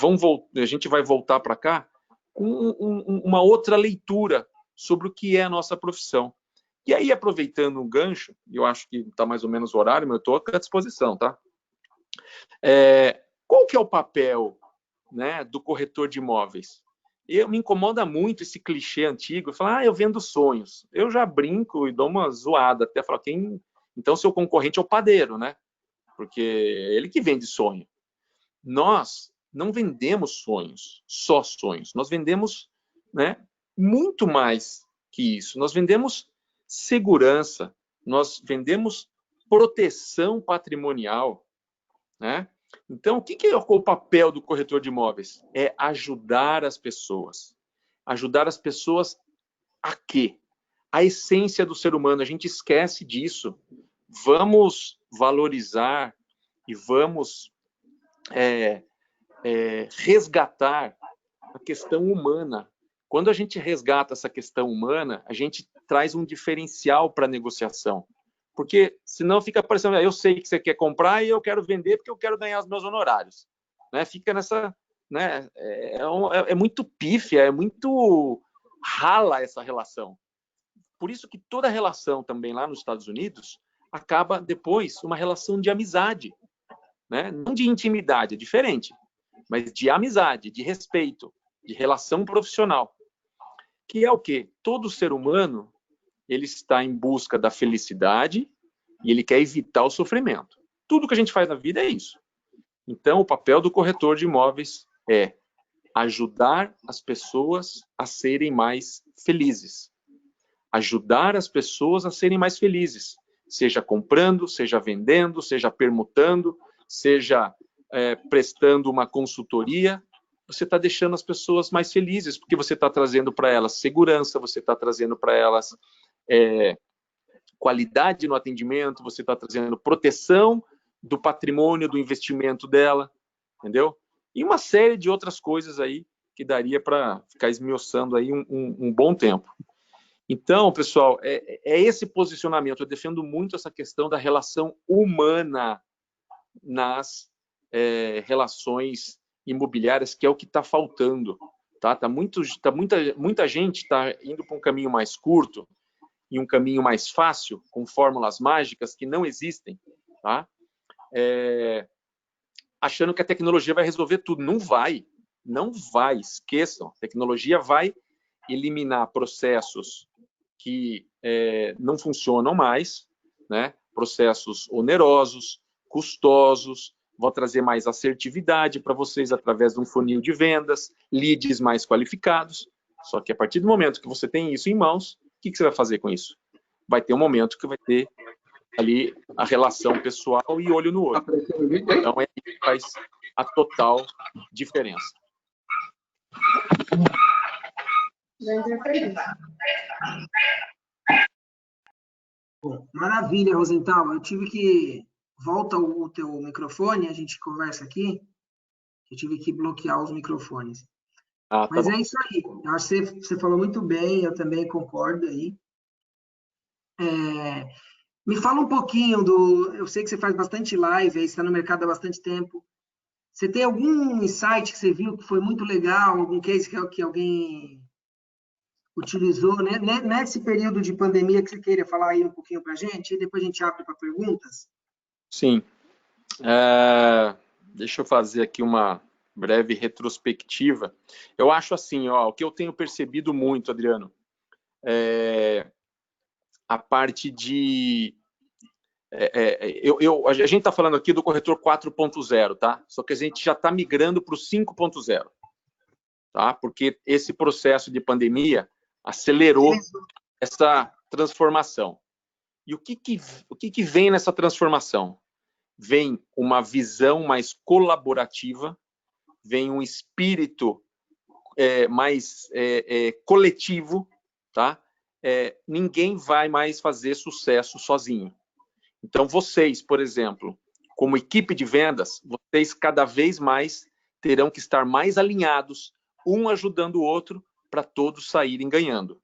C: a gente vai voltar para cá com uma outra leitura sobre o que é a nossa profissão. E aí, aproveitando um gancho, eu acho que está mais ou menos o horário, mas eu estou à disposição, tá? Qual que é o papel, né, do corretor de imóveis? Me incomoda muito esse clichê antigo, falar, eu vendo sonhos. Eu já brinco e dou uma zoada, até falar, então seu concorrente é o padeiro, né? Porque é ele que vende sonho. Nós não vendemos sonhos, só sonhos. Nós vendemos, né, muito mais que isso. Nós vendemos segurança, nós vendemos proteção patrimonial, né? Então, o que é o papel do corretor de imóveis? É ajudar as pessoas. Ajudar as pessoas a quê? A essência do ser humano. A gente esquece disso. Vamos valorizar e vamos resgatar a questão humana. Quando a gente resgata essa questão humana, a gente traz um diferencial para a negociação. Porque senão fica parecendo, eu sei que você quer comprar e eu quero vender porque eu quero ganhar os meus honorários. Né? Fica nessa... Né? É muito pífia, é muito rala essa relação. Por isso que toda relação também lá nos Estados Unidos acaba depois uma relação de amizade, né? Não de intimidade, é diferente, mas de amizade, de respeito, de relação profissional. Que é o quê? Todo ser humano, ele está em busca da felicidade e ele quer evitar o sofrimento. Tudo que a gente faz na vida é isso. Então, o papel do corretor de imóveis é ajudar as pessoas a serem mais felizes. Ajudar as pessoas a serem mais felizes. Seja comprando, seja vendendo, seja permutando, seja prestando uma consultoria. Você está deixando as pessoas mais felizes, porque você está trazendo para elas segurança, você está trazendo para elas qualidade no atendimento, você está trazendo proteção do patrimônio, do investimento dela, entendeu? E uma série de outras coisas aí que daria para ficar esmiuçando aí um bom tempo. Então, pessoal, é esse posicionamento. Eu defendo muito essa questão da relação humana nas relações imobiliárias, que é o que está faltando. Muita gente está indo para um caminho mais curto e um caminho mais fácil, com fórmulas mágicas que não existem, tá? Achando que a tecnologia vai resolver tudo. Não vai, esqueçam. A tecnologia vai eliminar processos que não funcionam mais, né? Processos onerosos, custosos, vão trazer mais assertividade para vocês através de um funil de vendas, leads mais qualificados. Só que a partir do momento que você tem isso em mãos, o que você vai fazer com isso? Vai ter um momento que vai ter ali a relação pessoal e olho no olho. Então, é isso que faz a total diferença.
B: Bom, maravilha, Rosenthal. Eu tive que... Volta o teu microfone, a gente conversa aqui. Eu tive que bloquear os microfones.
C: Tá
B: Mas
C: bom.
B: é isso aí. Eu acho que você falou muito bem, eu também concordo aí. Me fala um pouquinho do... Eu sei que você faz bastante live, aí você está no mercado há bastante tempo. Você tem algum insight que você viu que foi muito legal, algum case que alguém utilizou, né? Nesse período de pandemia que você queira falar aí um pouquinho para a gente, e depois a gente abre para perguntas?
C: Sim. Deixa eu fazer aqui uma breve retrospectiva. Eu acho assim, o que eu tenho percebido muito, Adriano, a parte de... a gente está falando aqui do corretor 4.0, tá? Só que a gente já está migrando para o 5.0, tá? Porque esse processo de pandemia acelerou essa transformação. E o que vem nessa transformação? Vem uma visão mais colaborativa, vem um espírito mais coletivo, tá? Ninguém vai mais fazer sucesso sozinho. Então, vocês, por exemplo, como equipe de vendas, vocês cada vez mais terão que estar mais alinhados, um ajudando o outro, para todos saírem ganhando,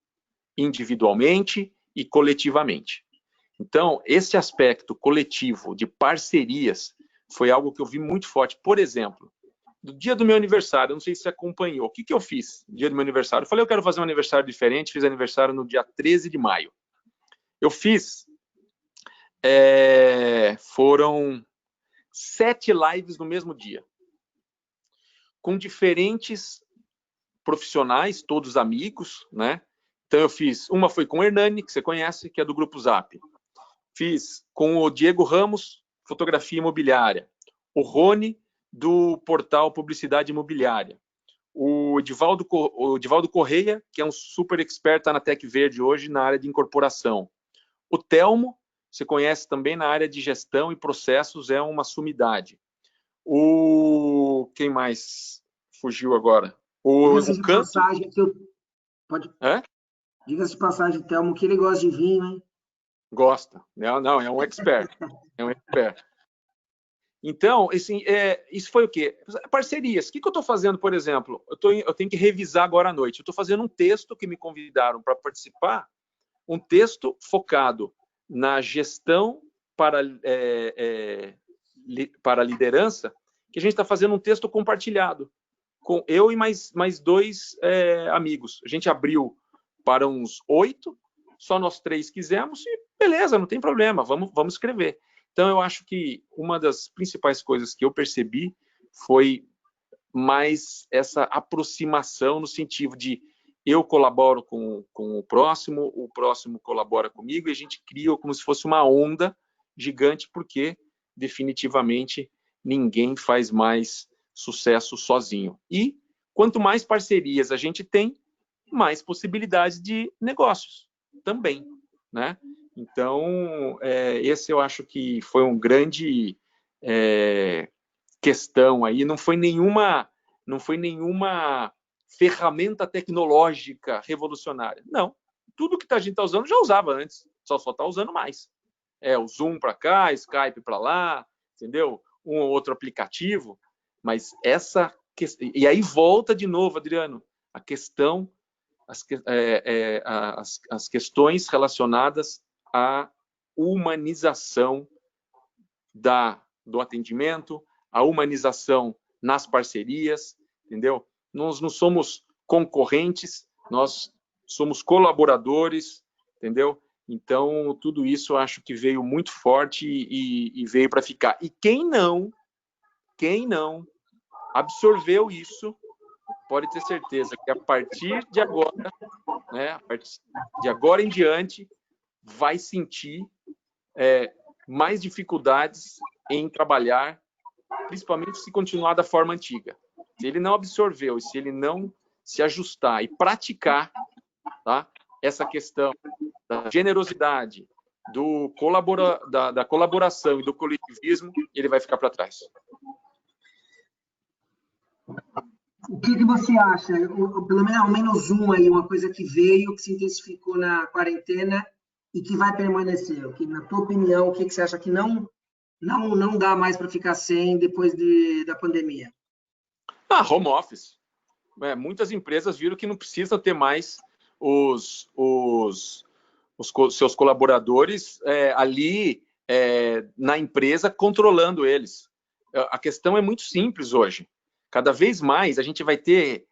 C: individualmente e coletivamente. Então, esse aspecto coletivo de parcerias foi algo que eu vi muito forte. Por exemplo, no dia do meu aniversário, eu não sei se você acompanhou, o que eu fiz no dia do meu aniversário? Eu falei, eu quero fazer um aniversário diferente, fiz aniversário no dia 13 de maio. Eu fiz... foram 7 lives no mesmo dia, com diferentes profissionais, todos amigos, né? Então eu fiz, uma foi com o Hernani, que você conhece, que é do Grupo Zap. Fiz com o Diego Ramos, fotografia imobiliária. O Rony, do portal Publicidade Imobiliária. O Edivaldo Correia, que é um super expert, está na Tec Verde hoje, na área de incorporação. O Telmo, você conhece também na área de gestão e processos, é uma sumidade. Quem mais fugiu agora?
B: Diga-se de passagem, diga-se de passagem, Telmo, que ele gosta de vinho, hein?
C: Gosta. Não, é um expert. Então, assim, isso foi o quê? Parcerias. O que eu estou fazendo, por exemplo? Eu tenho que revisar agora à noite. Eu estou fazendo um texto que me convidaram para participar, um texto focado na gestão para a liderança, que a gente está fazendo um texto compartilhado, com eu e mais 2 amigos. A gente abriu para uns 8, só nós 3 quisemos e beleza, não tem problema, vamos escrever. Então, eu acho que uma das principais coisas que eu percebi foi mais essa aproximação no sentido de eu colaboro com o próximo colabora comigo, e a gente cria como se fosse uma onda gigante, porque definitivamente ninguém faz mais sucesso sozinho. E quanto mais parcerias a gente tem, mais possibilidades de negócios também, né? Então, esse eu acho que foi um grande questão aí, não foi nenhuma ferramenta tecnológica revolucionária. Não, tudo que a gente está usando já usava antes, só está usando mais. O Zoom para cá, Skype para lá, entendeu? Um ou outro aplicativo, mas essa questão... E aí volta de novo, Adriano, a questão, as questões relacionadas à humanização do atendimento, a humanização nas parcerias, entendeu? Nós não somos concorrentes, nós somos colaboradores, entendeu? Então, tudo isso eu acho que veio muito forte e veio para ficar. E quem não absorveu isso, pode ter certeza que a partir de agora, né, a partir de agora em diante, vai sentir mais dificuldades em trabalhar, principalmente se continuar da forma antiga. Se ele não absorveu, se ele não se ajustar e praticar, tá, essa questão da generosidade, da colaboração e do coletivismo, ele vai ficar para trás.
B: O que você acha? Pelo menos ao menos aí, uma coisa que veio, que se intensificou na quarentena e que vai permanecer. Na tua opinião, o que você acha que não dá mais para ficar sem depois da pandemia?
C: Home office. Muitas empresas viram que não precisam ter mais os seus colaboradores ali na empresa controlando eles. A questão é muito simples hoje. Cada vez mais a gente vai ter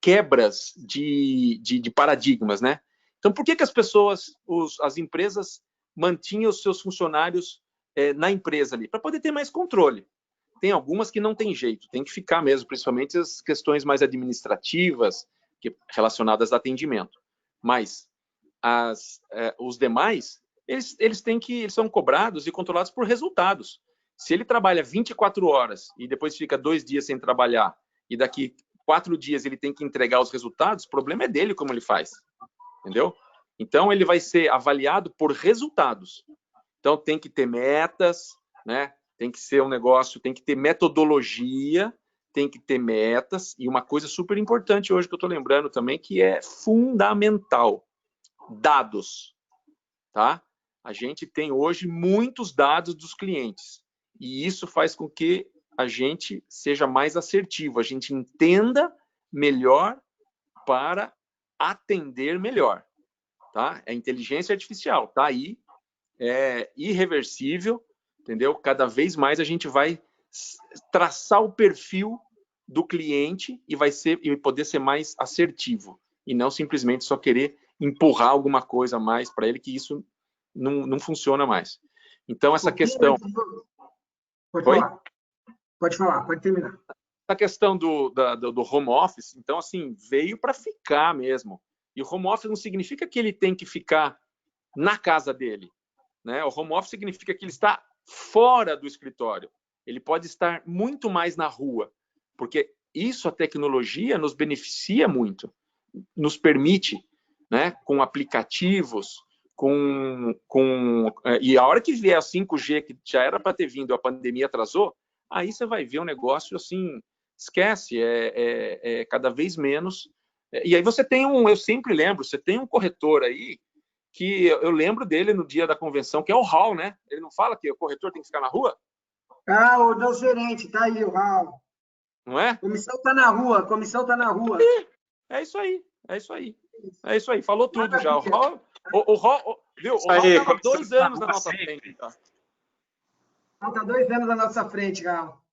C: quebras de paradigmas, né? Então, por que as pessoas, as empresas mantinham os seus funcionários na empresa ali? Para poder ter mais controle. Tem algumas que não tem jeito, tem que ficar mesmo, principalmente as questões mais administrativas relacionadas a atendimento. Mas os demais, eles são cobrados e controlados por resultados. Se ele trabalha 24 horas e depois fica 2 dias sem trabalhar e daqui 4 dias ele tem que entregar os resultados, o problema é dele como ele faz, entendeu? Então, ele vai ser avaliado por resultados. Então, tem que ter metas, né? Tem que ser um negócio, tem que ter metodologia, tem que ter metas, e uma coisa super importante hoje que eu estou lembrando também, que é fundamental, dados, tá? A gente tem hoje muitos dados dos clientes, e isso faz com que a gente seja mais assertivo, a gente entenda melhor para atender melhor, tá? É inteligência artificial, tá aí, é irreversível, entendeu? Cada vez mais a gente vai traçar o perfil do cliente e poder ser mais assertivo, e não simplesmente só querer empurrar alguma coisa a mais para ele, que isso não funciona mais. Então, essa questão...
B: Pode falar, pode terminar.
C: Essa questão do home office, então, assim, veio para ficar mesmo. E o home office não significa que ele tem que ficar na casa dele, né? O home office significa que ele está fora do escritório. Ele pode estar muito mais na rua, porque isso, a tecnologia, nos beneficia muito, nos permite, né, com aplicativos, e a hora que vier a 5G, que já era para ter vindo, a pandemia atrasou, aí você vai ver um negócio assim, esquece, cada vez menos. E aí você tem eu sempre lembro, você tem um corretor aí, que eu lembro dele no dia da convenção, que é o Hall, né? Ele não fala que o corretor tem que ficar na rua?
B: O do gerente, tá aí o Hall.
C: Não é?
B: Comissão tá na rua, comissão tá na rua.
C: É isso aí. Falou tudo já. O Hall estava 2 anos na nossa frente. Tá?
B: Tá 2 anos na nossa frente, Hall.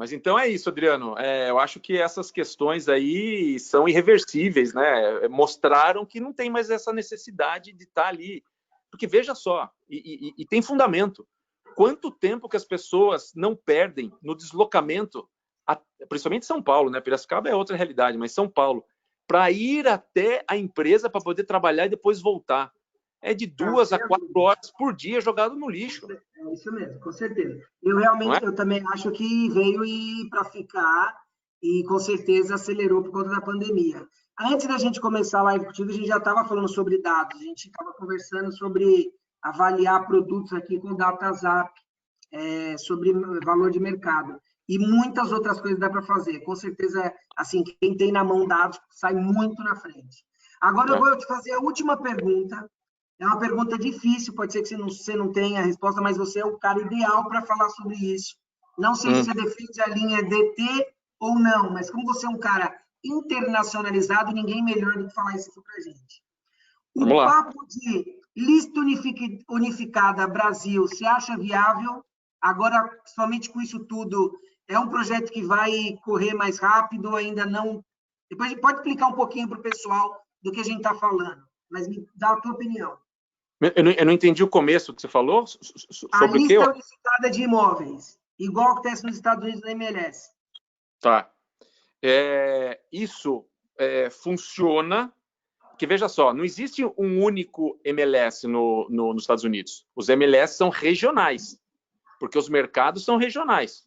C: Mas então é isso, Adriano. Eu acho que essas questões aí são irreversíveis, né? Mostraram que não tem mais essa necessidade de estar ali. Porque veja só, e tem fundamento. Quanto tempo que as pessoas não perdem no deslocamento, principalmente São Paulo, né? Piracicaba é outra realidade, mas São Paulo, para ir até a empresa para poder trabalhar e depois voltar. É de 2 a 4 horas por dia jogado no lixo.
B: É isso mesmo, com certeza. Eu também acho que veio para ficar e com certeza acelerou por conta da pandemia. Antes da gente começar a live contigo, a gente já estava falando sobre dados, a gente estava conversando sobre avaliar produtos aqui com DataZap, sobre valor de mercado. E muitas outras coisas dá para fazer. Com certeza, assim, quem tem na mão dados sai muito na frente. Agora eu vou te fazer a última pergunta. É uma pergunta difícil, pode ser que você não tenha a resposta, mas você é o cara ideal para falar sobre isso. Não sei se você defende a linha DT ou não, mas como você é um cara internacionalizado, ninguém melhor do que falar isso aqui para a gente. O papo de lista unificada Brasil, você acha viável? Agora, somente com isso tudo, é um projeto que vai correr mais rápido, ainda não... Depois a gente pode explicar um pouquinho para o pessoal do que a gente está falando, mas me dá a tua opinião.
C: Eu não entendi o começo que você falou.
B: A lista unificada de imóveis, igual acontece nos Estados Unidos na MLS.
C: Tá. Isso funciona, porque veja só, não existe um único MLS nos Estados Unidos. Os MLS são regionais, porque os mercados são regionais,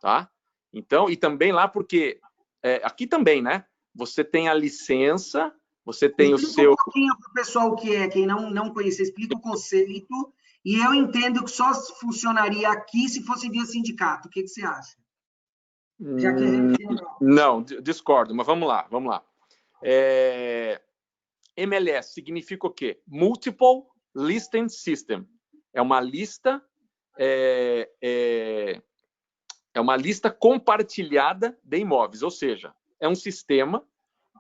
C: tá? Então, e também lá porque, aqui também, né? Você tem a licença, você tem
B: explica um pouquinho para o pessoal quem não conhece, explica o conceito, e eu entendo que só funcionaria aqui se fosse via sindicato. O que você acha? Já que
C: não, discordo, mas vamos lá. MLS significa o quê? Multiple Listing System. É uma lista compartilhada de imóveis, ou seja, é um sistema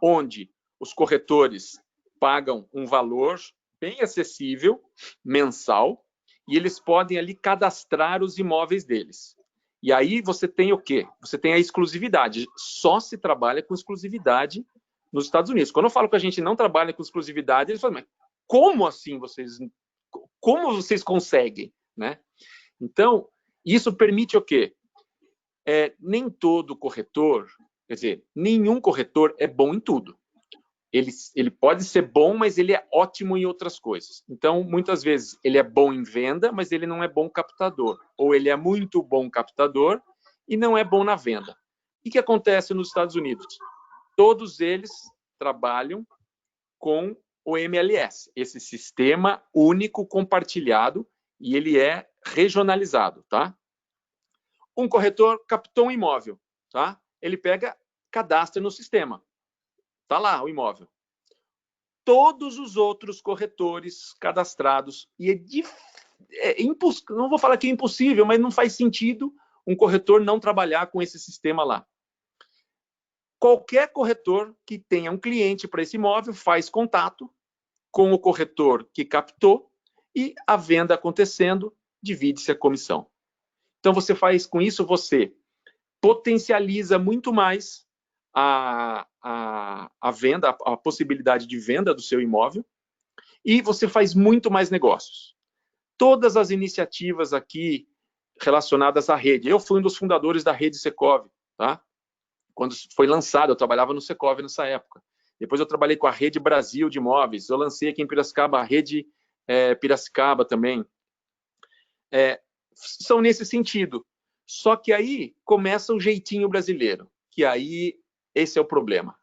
C: onde os corretores pagam um valor bem acessível, mensal, e eles podem ali cadastrar os imóveis deles. E aí você tem o quê? Você tem a exclusividade. Só se trabalha com exclusividade nos Estados Unidos. Quando eu falo que a gente não trabalha com exclusividade, eles falam, mas como assim como vocês conseguem? Né? Então, isso permite o quê? Nem todo corretor, quer dizer, nenhum corretor é bom em tudo. Ele pode ser bom, mas ele é ótimo em outras coisas. Então, muitas vezes, ele é bom em venda, mas ele não é bom captador. Ou ele é muito bom captador e não é bom na venda. O que acontece nos Estados Unidos? Todos eles trabalham com o MLS, esse sistema único compartilhado, e ele é regionalizado, tá? Um corretor captou um imóvel, tá? Ele pega, cadastra no sistema. Está lá o imóvel. Todos os outros corretores cadastrados, e não vou falar que é impossível, mas não faz sentido um corretor não trabalhar com esse sistema lá. Qualquer corretor que tenha um cliente para esse imóvel faz contato com o corretor que captou e a venda acontecendo, divide-se a comissão. Então, com isso, você potencializa muito mais a venda, a possibilidade de venda do seu imóvel, e você faz muito mais negócios. Todas as iniciativas aqui relacionadas à rede, eu fui um dos fundadores da rede Secov, tá? Quando foi lançado, eu trabalhava no Secov nessa época. Depois eu trabalhei com a Rede Brasil de Imóveis, eu lancei aqui em Piracicaba a Rede Piracicaba também. São nesse sentido. Só que aí começa o jeitinho brasileiro, que aí esse é o problema.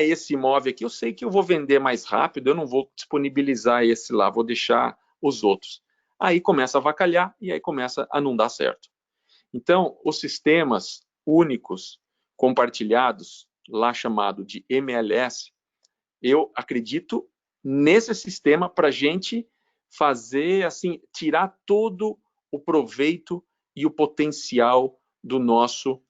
C: Esse imóvel aqui eu sei que eu vou vender mais rápido, eu não vou disponibilizar esse lá, vou deixar os outros. Aí começa a avacalhar e aí começa a não dar certo. Então, os sistemas únicos compartilhados, lá chamado de MLS, eu acredito nesse sistema para a gente fazer, assim, tirar todo o proveito e o potencial do nosso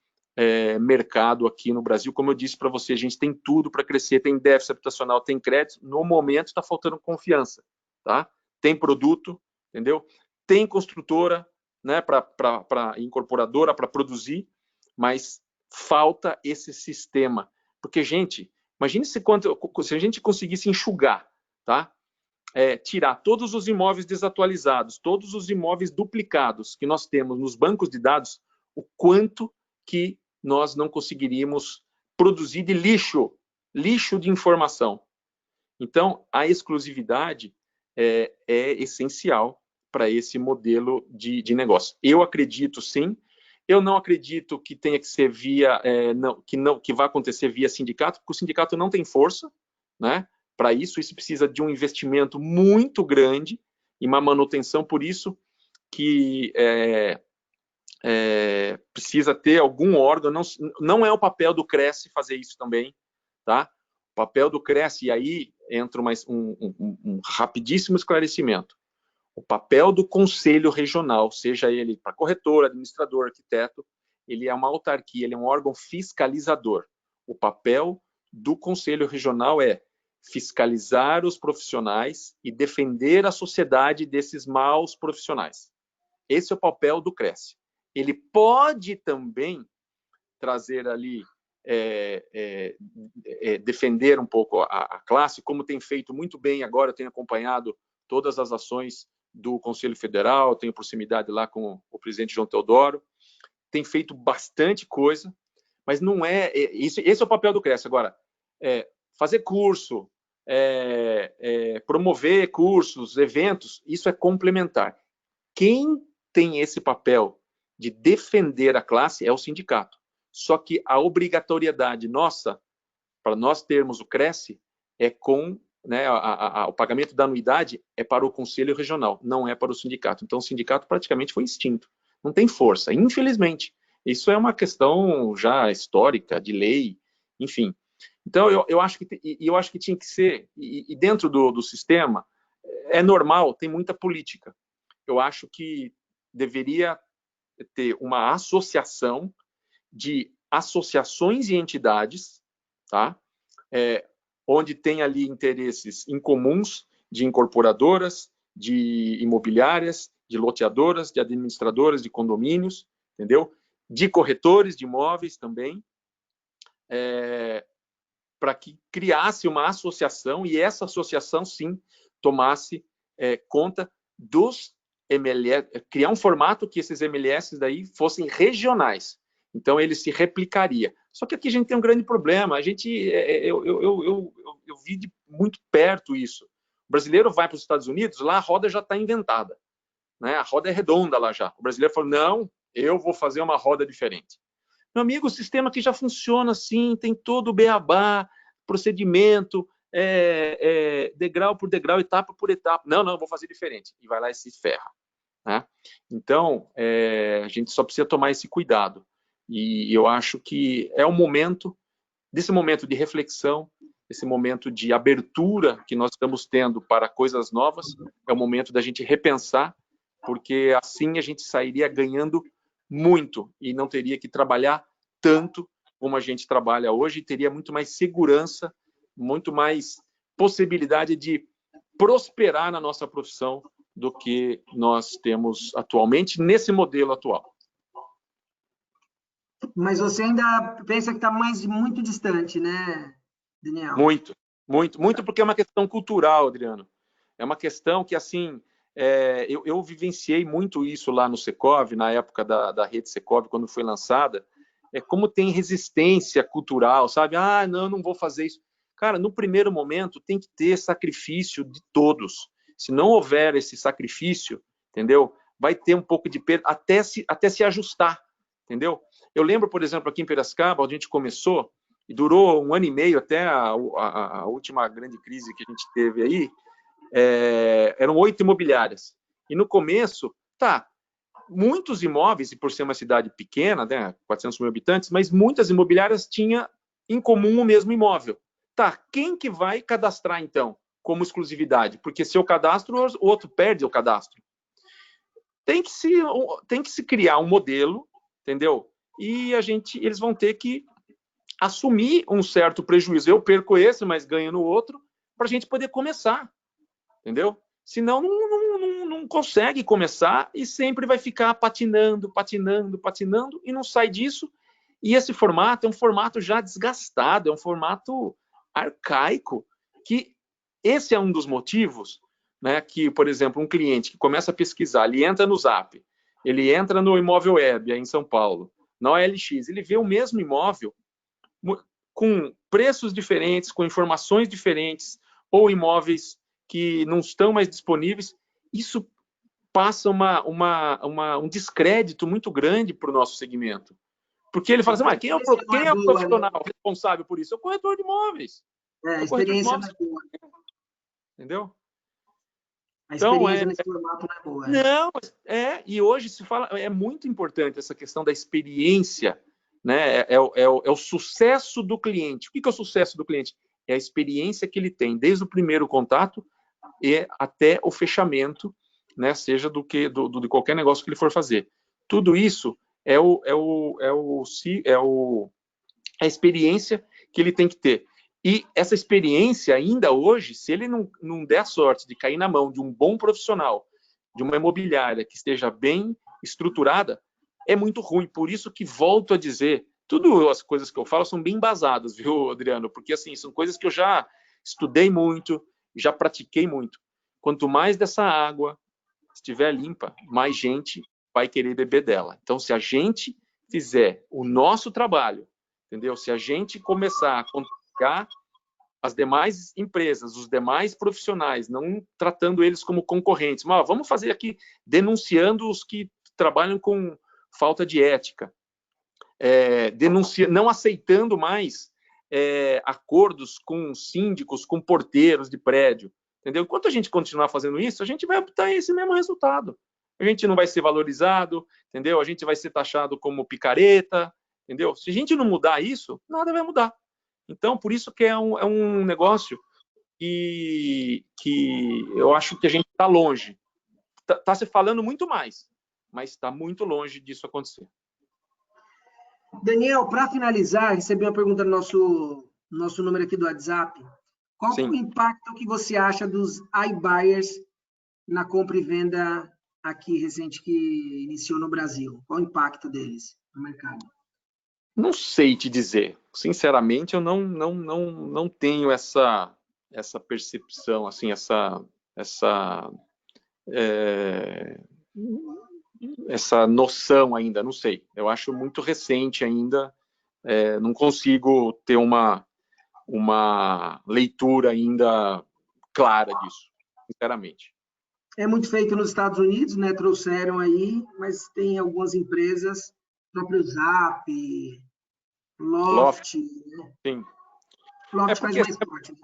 C: mercado aqui no Brasil. Como eu disse para você, a gente tem tudo para crescer, tem déficit habitacional, tem crédito, no momento está faltando confiança, tá? Tem produto, entendeu? Tem construtora, né, incorporadora para produzir, mas falta esse sistema. Porque, gente, imagine se a gente conseguisse enxugar, tá? Tirar todos os imóveis desatualizados, todos os imóveis duplicados que nós temos nos bancos de dados, o quanto que nós não conseguiríamos produzir de lixo de informação. Então, a exclusividade é essencial para esse modelo de negócio. Eu acredito, sim. Eu não acredito que tenha que ser que vai acontecer via sindicato, porque o sindicato não tem força, né? Para isso precisa de um investimento muito grande e uma manutenção, por isso que precisa ter algum órgão, não é o papel do Cresce fazer isso também, tá? O papel do Cresce, e aí entra um rapidíssimo esclarecimento, o papel do Conselho Regional, seja ele para corretor, administrador, arquiteto, ele é uma autarquia, ele é um órgão fiscalizador. O papel do Conselho Regional é fiscalizar os profissionais e defender a sociedade desses maus profissionais. Esse é o papel do Cresce. Ele pode também trazer ali, defender um pouco a classe, como tem feito muito bem agora, eu tenho acompanhado todas as ações do Conselho Federal, tenho proximidade lá com o presidente João Teodoro, tem feito bastante coisa, mas não esse é o papel do Cresce. Agora, fazer curso, promover cursos, eventos, isso é complementar. Quem tem esse papel de defender a classe é o sindicato. Só que a obrigatoriedade nossa, para nós termos o Cresce, é com, né, o pagamento da anuidade é para o Conselho Regional, não é para o sindicato. Então, o sindicato praticamente foi extinto. Não tem força, infelizmente. Isso é uma questão já histórica, de lei, enfim. Então, eu acho que tinha que ser, e dentro do sistema, é normal, tem muita política. Eu acho que deveria ter uma associação de associações e entidades, tá? Onde tem ali interesses incomuns de incorporadoras, de imobiliárias, de loteadoras, de administradoras de condomínios, entendeu? De corretores de imóveis também, para que criasse uma associação e essa associação, sim, tomasse conta dos MLS, criar um formato que esses MLS daí fossem regionais. Então, ele se replicaria. Só que aqui a gente tem um grande problema. Eu vi de muito perto isso. O brasileiro vai para os Estados Unidos, lá a roda já está inventada, né? A roda é redonda lá já. O brasileiro fala, não, eu vou fazer uma roda diferente. Meu amigo, o sistema aqui já funciona assim, tem todo o beabá, procedimento, degrau por degrau, etapa por etapa. Não, vou fazer diferente. E vai lá e se ferra, né? Então, a gente só precisa tomar esse cuidado. E eu acho que é o momento, desse momento de reflexão, esse momento de abertura que nós estamos tendo para coisas novas, é o momento da gente repensar, porque assim a gente sairia ganhando muito e não teria que trabalhar tanto como a gente trabalha hoje, e teria muito mais segurança, muito mais possibilidade de prosperar na nossa profissão do que nós temos atualmente, nesse modelo atual.
B: Mas você ainda pensa que está muito distante, né, Daniel?
C: Muito, porque é uma questão cultural, Adriano. É uma questão que, assim, eu vivenciei muito isso lá no Secov, na época da rede Secov, quando foi lançada, como tem resistência cultural, sabe? Não vou fazer isso. Cara, no primeiro momento tem que ter sacrifício de todos. Se não houver esse sacrifício, entendeu? Vai ter um pouco de perda até se ajustar, entendeu? Eu lembro, por exemplo, aqui em Piracicaba, onde a gente começou, e durou 1 ano e meio até a última grande crise que a gente teve aí, eram 8 imobiliárias. E no começo, muitos imóveis, e por ser uma cidade pequena, né, 400 mil habitantes, mas muitas imobiliárias tinham em comum o mesmo imóvel. Quem que vai cadastrar, então, como exclusividade? Porque se eu cadastro, o outro perde o cadastro. Tem que se criar um modelo, entendeu? E eles vão ter que assumir um certo prejuízo. Eu perco esse, mas ganho no outro, para a gente poder começar, entendeu? Senão não consegue começar e sempre vai ficar patinando e não sai disso. E esse formato é um formato já desgastado, é um formato arcaico, que esse é um dos motivos, né, que, por exemplo, um cliente que começa a pesquisar, ele entra no Zap, ele entra no Imóvel Web, aí em São Paulo, na OLX, ele vê o mesmo imóvel com preços diferentes, com informações diferentes, ou imóveis que não estão mais disponíveis. Isso passa um descrédito muito grande para o nosso segmento. Porque ele fala assim, mas quem é o profissional responsável por isso? É o corretor de imóveis.
B: A experiência não é boa.
C: Entendeu?
B: A experiência nesse formato não é boa.
C: Não, e hoje se fala, é muito importante essa questão da experiência, né? É o sucesso do cliente. O que é o sucesso do cliente? É a experiência que ele tem, desde o primeiro contato e até o fechamento, né? Seja de qualquer negócio que ele for fazer. Tudo isso é a experiência que ele tem que ter. E essa experiência, ainda hoje, se ele não der a sorte de cair na mão de um bom profissional, de uma imobiliária que esteja bem estruturada, é muito ruim. Por isso que volto a dizer, tudo as coisas que eu falo são bem embasadas, viu, Adriano? Porque, assim, são coisas que eu já estudei muito, já pratiquei muito. Quanto mais dessa água estiver limpa, mais gente vai querer beber dela. Então, se a gente fizer o nosso trabalho, entendeu? Se a gente começar a contratar as demais empresas, os demais profissionais, não tratando eles como concorrentes, mas vamos fazer aqui denunciando os que trabalham com falta de ética, não aceitando mais acordos com síndicos, com porteiros de prédio, entendeu? Enquanto a gente continuar fazendo isso, a gente vai obter esse mesmo resultado. A gente não vai ser valorizado, entendeu? A gente vai ser taxado como picareta, entendeu? Se a gente não mudar isso, nada vai mudar. Então, por isso que é um negócio que eu acho que a gente está longe. Está se falando muito mais, mas está muito longe disso acontecer.
B: Daniel, para finalizar, recebi uma pergunta no nosso número aqui do WhatsApp. Qual o impacto que você acha dos iBuyers na compra e venda aqui recente que iniciou no Brasil? Qual o impacto deles no mercado?
C: Não sei te dizer. Sinceramente, eu não tenho essa percepção, assim, essa noção ainda, não sei. Eu acho muito recente ainda, não consigo ter uma leitura ainda clara disso, sinceramente.
B: É muito feito nos Estados Unidos, né? Trouxeram aí, mas tem algumas empresas, próprio Zap, Loft, né?
C: Sim.
B: Loft faz mais forte.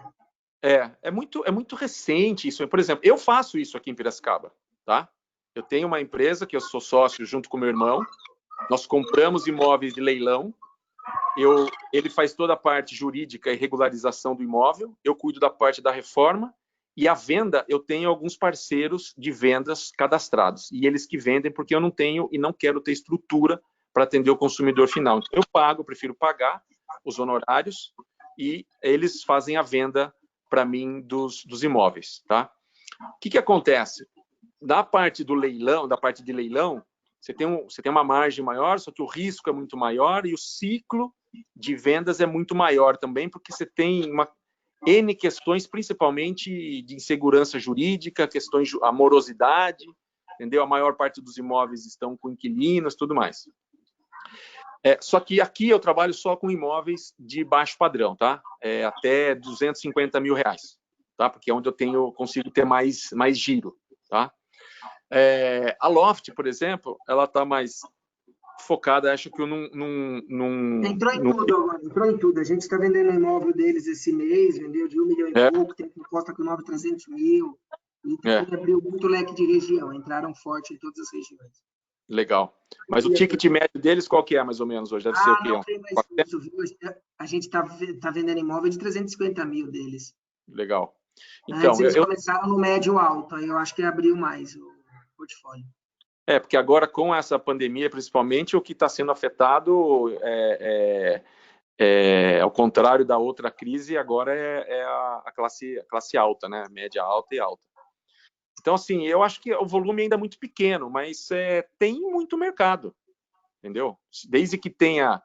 C: É muito recente isso. Por exemplo, eu faço isso aqui em Piracicaba, tá? Eu tenho uma empresa que eu sou sócio junto com meu irmão. Nós compramos imóveis de leilão. Ele faz toda a parte jurídica e regularização do imóvel. Eu cuido da parte da reforma. E a venda, eu tenho alguns parceiros de vendas cadastrados. E eles que vendem, porque eu não tenho e não quero ter estrutura para atender o consumidor final. Então, eu prefiro pagar os honorários e eles fazem a venda para mim dos imóveis, tá? O que acontece? Da parte de leilão, você tem uma margem maior, só que o risco é muito maior e o ciclo de vendas é muito maior também, porque você tem N questões, principalmente de insegurança jurídica, questões de amorosidade, entendeu? A maior parte dos imóveis estão com inquilinos, tudo mais. Só que aqui eu trabalho só com imóveis de baixo padrão, tá? Até 250 mil reais, tá? Porque é onde eu consigo ter mais giro, tá? A Loft, por exemplo, ela está mais focada, acho que
B: Entrou em tudo agora, entrou em tudo. A gente está vendendo o imóvel deles esse mês, vendeu de 1 milhão e pouco, tem proposta com 300 mil, e abriu muito leque de região, entraram forte em todas as regiões.
C: Legal. Mas o ticket médio deles, qual que é, mais ou menos, hoje? Deve ser o quê?
B: Não tem mais isso, viu? A gente está vendendo imóvel de 350 mil deles.
C: Legal. Então,
B: antes eles começaram no médio alto, aí eu acho que abriu mais o portfólio.
C: Porque agora, com essa pandemia, principalmente, o que está sendo afetado ao contrário da outra crise, agora é a classe alta, né? Média alta e alta. Então, assim, eu acho que o volume ainda é muito pequeno, mas tem muito mercado, entendeu? Desde que tenha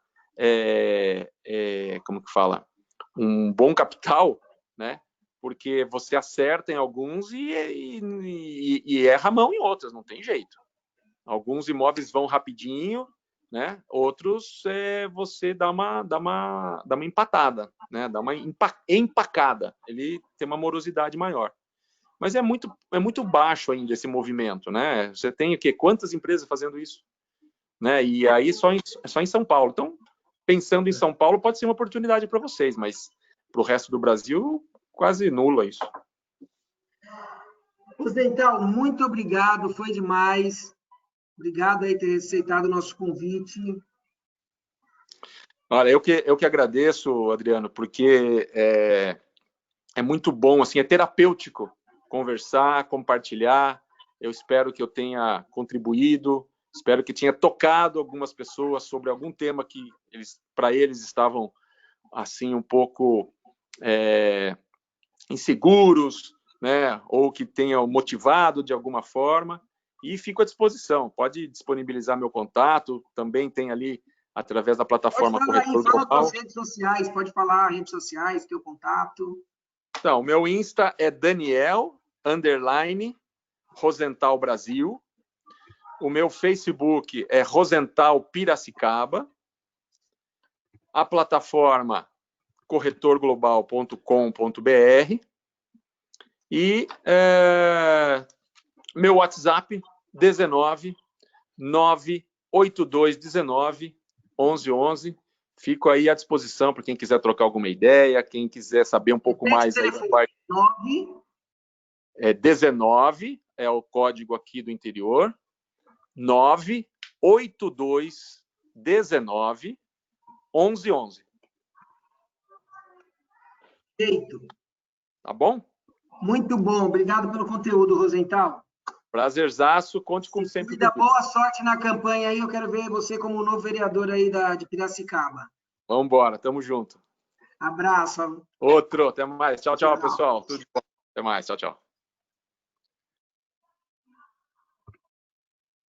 C: como que fala? Um bom capital, né? Porque você acerta em alguns e erra a mão em outros, não tem jeito. Alguns imóveis vão rapidinho, né? Outros você dá uma empatada, né? Dá uma empacada. Ele tem uma morosidade maior. Mas é muito baixo ainda esse movimento, né? Você tem o quê? Quantas empresas fazendo isso? Né? E aí só em São Paulo. Então, pensando em São Paulo, pode ser uma oportunidade para vocês, mas para o resto do Brasil, quase nula isso.
B: Rosenthal, muito obrigado, foi demais. Obrigado aí por ter aceitado o nosso convite.
C: Olha, eu que agradeço, Adriano, porque é muito bom, assim, é terapêutico conversar, compartilhar. Eu espero que eu tenha contribuído, espero que tenha tocado algumas pessoas sobre algum tema que para eles estavam assim um pouco inseguros, né? Ou que tenham motivado de alguma forma. E fico à disposição. Pode disponibilizar meu contato. Também tem ali através da plataforma Corretor Global.
B: Fala as redes sociais, pode falar redes sociais, teu contato.
C: Então, o meu Insta é Daniel_Rosenthal Brasil. O meu Facebook é Rosenthal Piracicaba. A plataforma corretorglobal.com.br. E meu WhatsApp 19 98219 1111. Fico aí à disposição para quem quiser trocar alguma ideia, quem quiser saber um pouco mais aí. 19 é o código aqui do interior. 98219 1111.
B: Feito.
C: Tá bom?
B: Muito bom. Obrigado pelo conteúdo, Rosenthal.
C: Prazerzaço, conte como sempre.
B: Boa sorte na campanha aí. Eu quero ver você como novo vereador aí de Piracicaba.
C: Vamos embora, tamo junto.
B: Abraço.
C: Outro, até mais. Tchau, tchau, pessoal. Tudo de bom. Até mais, tchau, tchau.